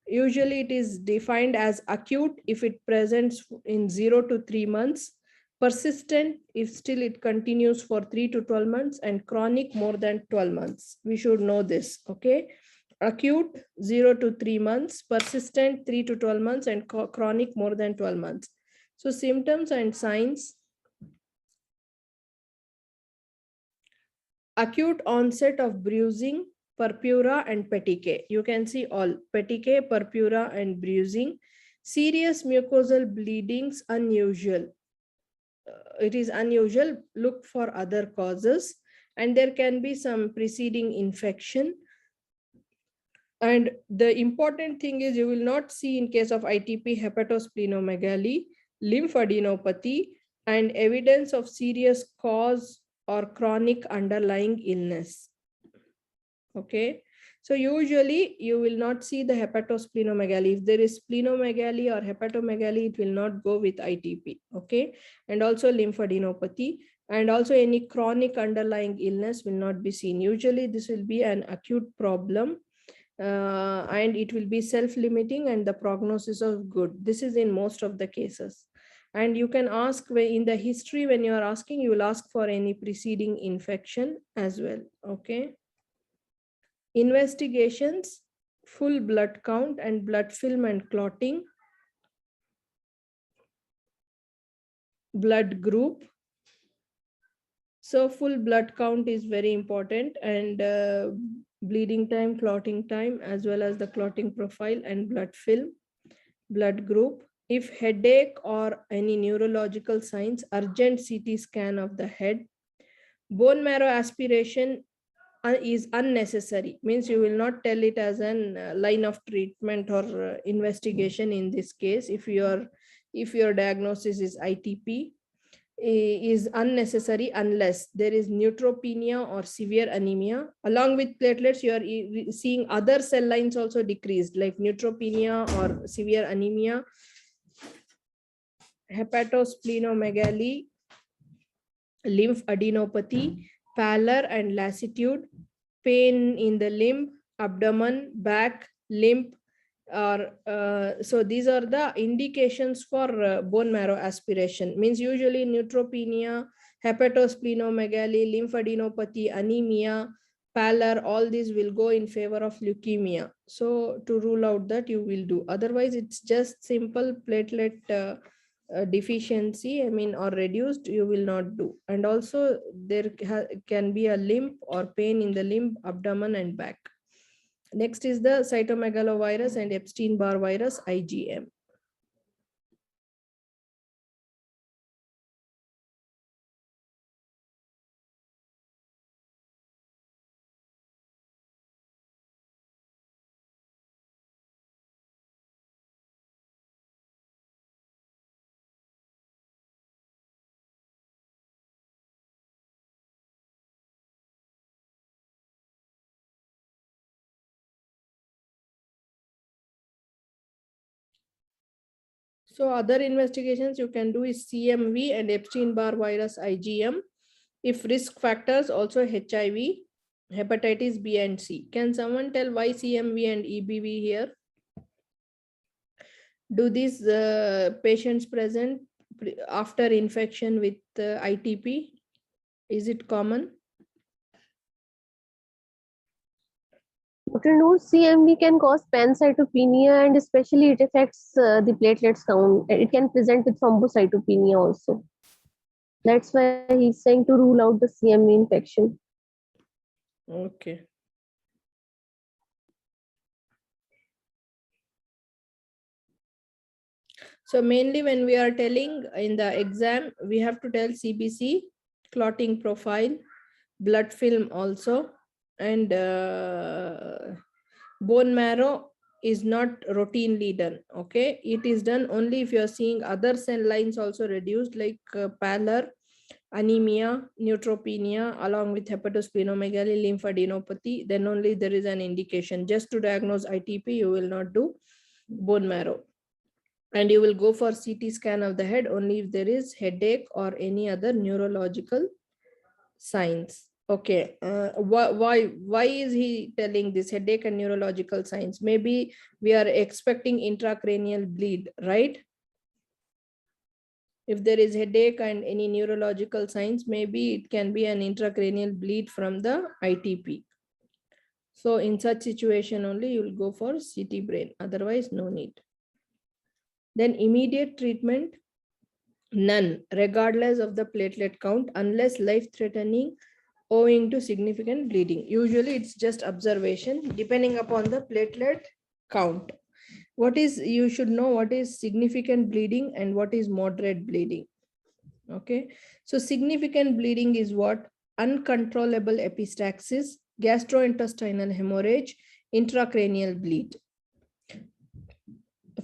Usually it is defined as acute if it presents in 0 to 3 months, persistent if still it continues for 3 to 12 months, and chronic more than 12 months. We should know this, okay? Acute 0 to 3 months, persistent 3 to 12 months, and chronic more than 12 months. So symptoms and signs. Acute onset of bruising, purpura and petechiae. You can see all petechiae, purpura and bruising. Serious mucosal bleedings unusual. It is unusual. Look for other causes, and there can be some preceding infection. And the important thing is you will not see in case of ITP hepatosplenomegaly, lymphadenopathy, and evidence of serious cause or chronic underlying illness. Okay, so usually you will not see the hepatosplenomegaly. If there is splenomegaly or hepatomegaly, it will not go with ITP. Okay, and also lymphadenopathy, and also any chronic underlying illness will not be seen. Usually this will be an acute problem, and it will be self-limiting, and the prognosis is good. This is in most of the cases. And you can ask in the history, when you are asking, you will ask for any preceding infection as well. Okay. Investigations, full blood count and blood film and clotting, blood group. So full blood count is very important, and bleeding time, clotting time, as well as the clotting profile and blood film, blood group. If headache or any neurological signs, urgent CT scan of the head. Bone marrow aspiration is unnecessary, means you will not tell it as an line of treatment or investigation in this case. If your diagnosis is ITP, is unnecessary unless there is neutropenia or severe anemia. Along with platelets, you are seeing other cell lines also decreased, like neutropenia or severe anemia, hepatosplenomegaly, lymphadenopathy, pallor and lassitude, pain in the limb, abdomen, back, limb, or so these are the indications for bone marrow aspiration. Means usually neutropenia, hepatosplenomegaly, lymphadenopathy, anemia, pallor, all these will go in favor of leukemia. So to rule out that, you will do. Otherwise it's just simple platelet deficiency, I mean, or reduced, you will not do. And also there can be a limp or pain in the limb, abdomen and back. Next is the cytomegalovirus and Epstein-Barr virus, IgM. So other investigations you can do is CMV and Epstein-Barr virus, IgM. If risk factors, also HIV, hepatitis B and C. Can someone tell why CMV and EBV here? Do these patients present after infection with ITP? Is it common? Dr. Noor, CMV can cause pancytopenia and especially it affects the platelets count. It can present with thrombocytopenia also. That's why he's saying to rule out the CMV infection. Okay. So mainly when we are telling in the exam, we have to tell CBC, clotting profile, blood film also, and bone marrow is not routinely done. Okay, it is done only if you are seeing other cell lines also reduced, like pallor, anemia, neutropenia, along with hepatosplenomegaly, lymphadenopathy, then only there is an indication. Just to diagnose ITP, you will not do bone marrow. And you will go for CT scan of the head only if there is headache or any other neurological signs. Okay, why is he telling this headache and neurological signs? Maybe we are expecting intracranial bleed, right? If there is headache and any neurological signs, maybe it can be an intracranial bleed from the ITP. So in such situation only you will go for CT brain, otherwise no need. Then immediate treatment, none, regardless of the platelet count, unless life-threatening owing to significant bleeding. Usually it's just observation depending upon the platelet count. What is, you should know what is significant bleeding and what is moderate bleeding. Okay, so significant bleeding is what? Uncontrollable epistaxis, gastrointestinal hemorrhage, intracranial bleed.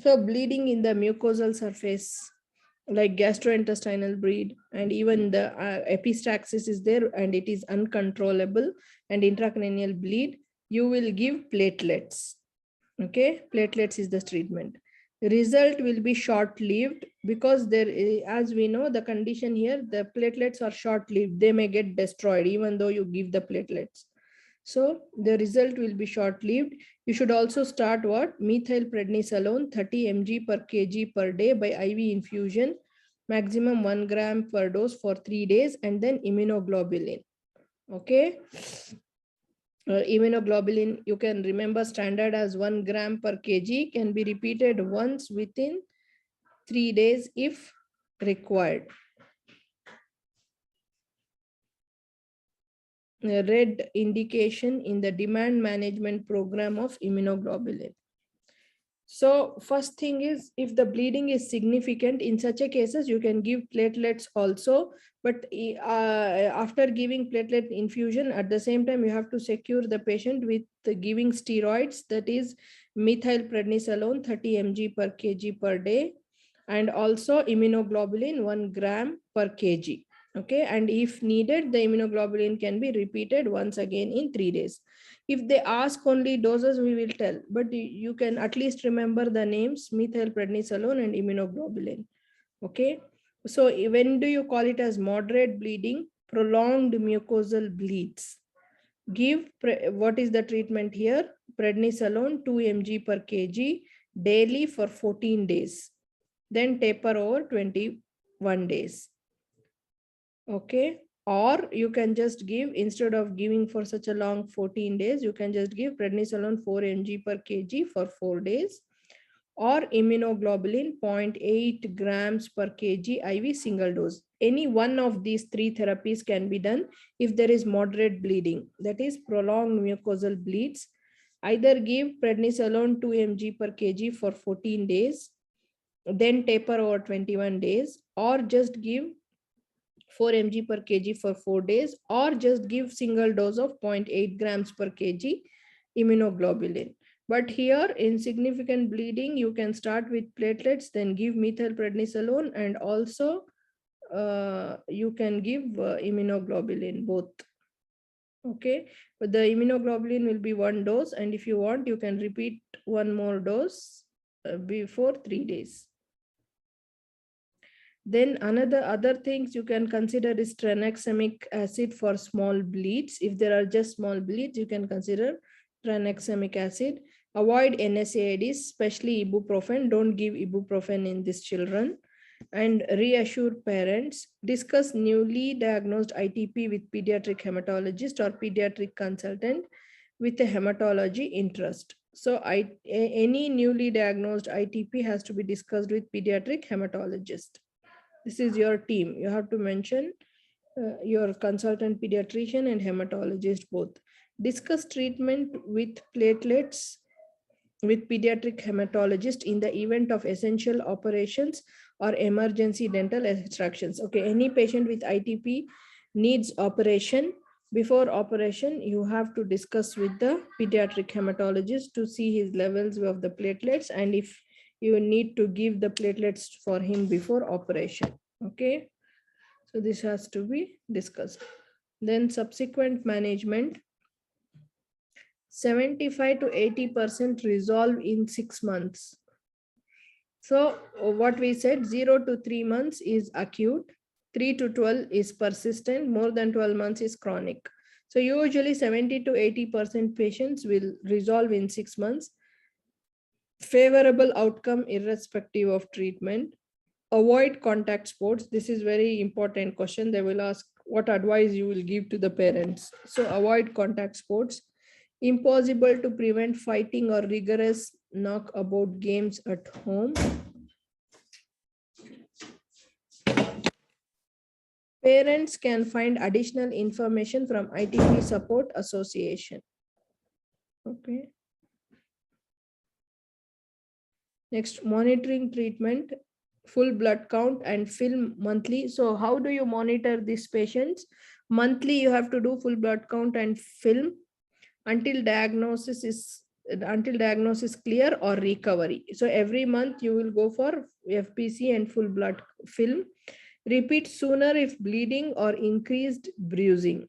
So bleeding in the mucosal surface, like gastrointestinal bleed, and even the epistaxis is there and it is uncontrollable, and intracranial bleed, you will give platelets. Okay, platelets is the treatment. The result will be short-lived because there, as we know, the condition here, the platelets are short-lived. They may get destroyed even though you give the platelets. So the result will be short-lived. You should also start what? Methylprednisolone 30 mg per kg per day by IV infusion, maximum 1 gram per dose for 3 days, and then immunoglobulin. Okay. Immunoglobulin, you can remember standard as 1 gram per kg, can be repeated once within 3 days if required. A red indication in the demand management program of immunoglobulin. So first thing is, if the bleeding is significant, in such a cases, you can give platelets also, but after giving platelet infusion, at the same time, you have to secure the patient with giving steroids, that is methylprednisolone 30 mg per kg per day, and also immunoglobulin 1 gram per kg. Okay, and if needed, the immunoglobulin can be repeated once again in 3 days. If they ask only doses, we will tell, but you can at least remember the names methylprednisolone and immunoglobulin. Okay, so when do you call it as moderate bleeding? Prolonged mucosal bleeds. Give, what is the treatment here? Prednisolone 2 mg per kg daily for 14 days. Then taper over 21 days. Okay, or you can just give, instead of giving for such a long 14 days, you can just give prednisolone 4 mg per kg for 4 days, or immunoglobulin 0.8 grams per kg IV single dose. Any one of these 3 therapies can be done if there is moderate bleeding, that is prolonged mucosal bleeds. Either give prednisolone 2 mg per kg for 14 days, then taper over 21 days, or just give 4 mg per kg for 4 days, or just give single dose of 0.8 grams per kg immunoglobulin. But here in significant bleeding, you can start with platelets, then give methylprednisolone, and also you can give immunoglobulin, both. Okay, but the immunoglobulin will be 1 dose, and if you want, you can repeat 1 more dose before 3 days. Then other things you can consider is tranexamic acid for small bleeds. If there are just small bleeds, you can consider tranexamic acid. Avoid NSAIDs, especially ibuprofen. Don't give ibuprofen in these children. and reassure parents. Discuss newly diagnosed ITP with pediatric hematologist or pediatric consultant with a hematology interest. So any newly diagnosed ITP has to be discussed with pediatric hematologist. This is your team. You have to mention your consultant pediatrician and hematologist both. Discuss treatment with platelets with pediatric hematologist in the event of essential operations or emergency dental extractions. Okay, any patient with ITP needs operation. Before operation, you have to discuss with the pediatric hematologist to see his levels of the platelets and if you need to give the platelets for him before operation. Okay, so this has to be discussed. Then subsequent management, 75 to 80% resolve in 6 months. So what we said, 0 to 3 months is acute, 3 to 12 is persistent, more than 12 months is chronic. So usually 70 to 80% patients will resolve in 6 months. Favorable outcome irrespective of treatment. Avoid contact sports. This is very important question. They will ask what advice you will give to the parents. So avoid contact sports. Impossible to prevent fighting or rigorous knockabout games at home. Parents can find additional information from ITP Support Association. Okay. Next, monitoring treatment, full blood count and film monthly. So how do you monitor these patients? Monthly, you have to do full blood count and film until diagnosis is clear or recovery. So every month you will go for FPC and full blood film. Repeat sooner if bleeding or increased bruising.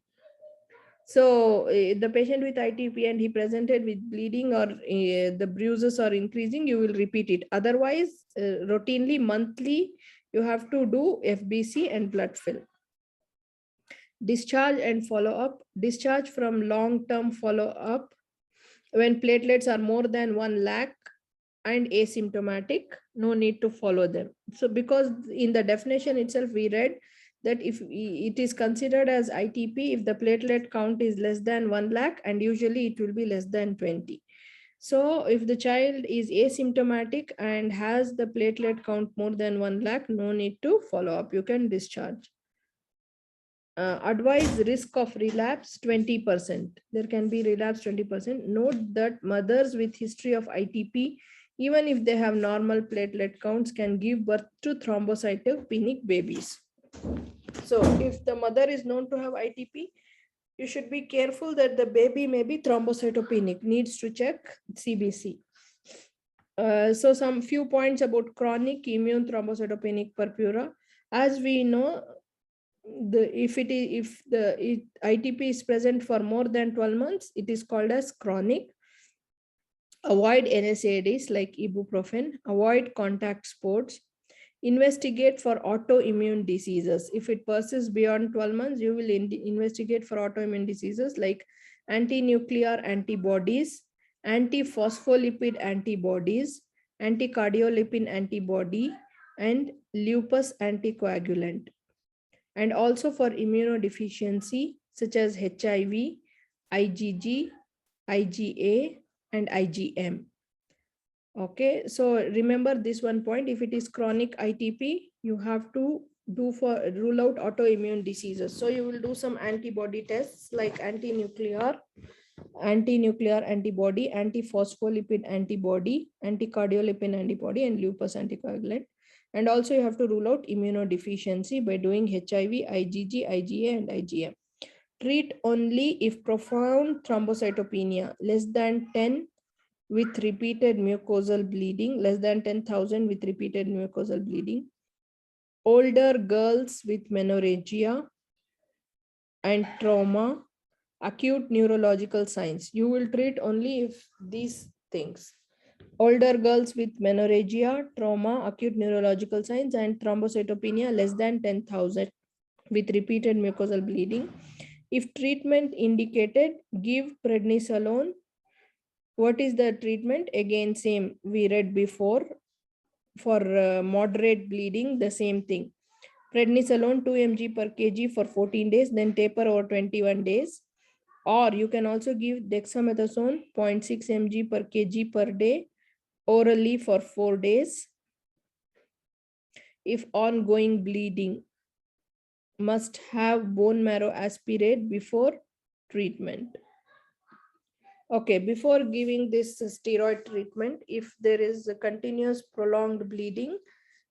So the patient with ITP and he presented with bleeding or the bruises are increasing, you will repeat it. Otherwise, routinely monthly, you have to do FBC and blood film. Discharge and follow-up. Discharge from long-term follow-up when platelets are more than 1 lakh and asymptomatic, no need to follow them. So because in the definition itself, we read that if it is considered as ITP, if the platelet count is less than 1 lakh, and usually it will be less than 20. So if the child is asymptomatic and has the platelet count more than 1 lakh, no need to follow up. You can discharge. Advise risk of relapse 20%. There can be relapse 20%. Note that mothers with history of ITP, even if they have normal platelet counts, can give birth to thrombocytopenic babies. So if the mother is known to have ITP, you should be careful that the baby may be thrombocytopenic, needs to check CBC. So some few points about chronic immune thrombocytopenic purpura. As we know, if the ITP is present for more than 12 months, it is called as chronic. Avoid NSAIDs like ibuprofen. Avoid contact sports. Investigate for autoimmune diseases. If it persists beyond 12 months, you will investigate for autoimmune diseases like anti-nuclear antibodies, anti-phospholipid antibodies, anti-cardiolipin antibody, and lupus anticoagulant. And also for immunodeficiency such as HIV, IgG, IgA, and IgM. Okay, so remember this one point. If it is chronic ITP, you have to rule out autoimmune diseases. So you will do some antibody tests like anti-nuclear antibody, anti-phospholipid antibody, anti-cardiolipin antibody, and lupus anticoagulant. And also you have to rule out immunodeficiency by doing HIV, IgG, IgA, and IgM. Treat only if profound thrombocytopenia, less than 10 with repeated mucosal bleeding, less than 10,000 with repeated mucosal bleeding. Older girls with menorrhagia and trauma, acute neurological signs. You will treat only if these things. Older girls with menorrhagia, trauma, acute neurological signs, and thrombocytopenia less than 10,000 with repeated mucosal bleeding. If treatment indicated, give prednisolone. What is the treatment? Again, same we read before. for moderate bleeding, the same thing. Prednisolone 2 mg per kg for 14 days, then taper over 21 days. Or you can also give dexamethasone 0.6 mg per kg per day orally for 4 days. If ongoing bleeding, must have bone marrow aspirate before treatment. Okay, before giving this steroid treatment, if there is a continuous prolonged bleeding,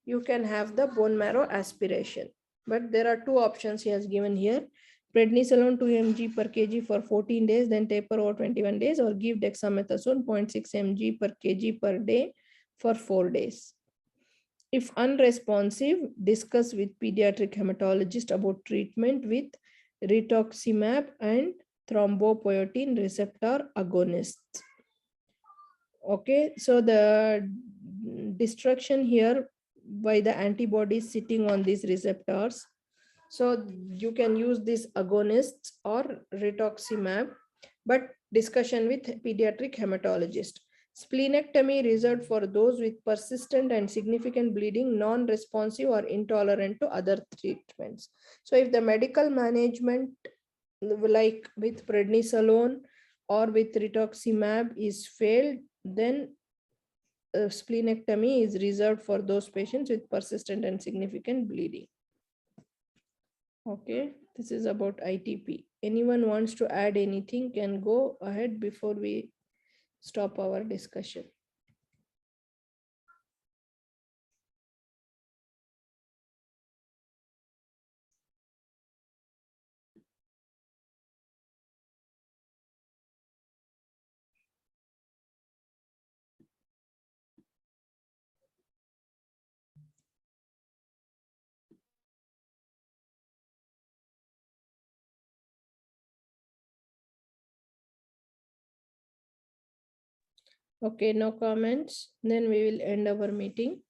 you can have the bone marrow aspiration. But there are two options he has given here. Prednisolone 2 mg per kg for 14 days, then taper over 21 days, or give dexamethasone 0.6 mg per kg per day for 4 days. If unresponsive, discuss with pediatric hematologist about treatment with rituximab and thrombopoietin receptor agonists. Okay, so the destruction here by the antibodies sitting on these receptors. So you can use these agonists or rituximab, but discussion with pediatric hematologist. Splenectomy reserved for those with persistent and significant bleeding, non-responsive or intolerant to other treatments. So if the medical management like with prednisolone or with rituximab is failed, then splenectomy is reserved for those patients with persistent and significant bleeding. Okay, this is about ITP. Anyone wants to add anything can go ahead before we stop our discussion. Okay, no comments. Then we will end our meeting.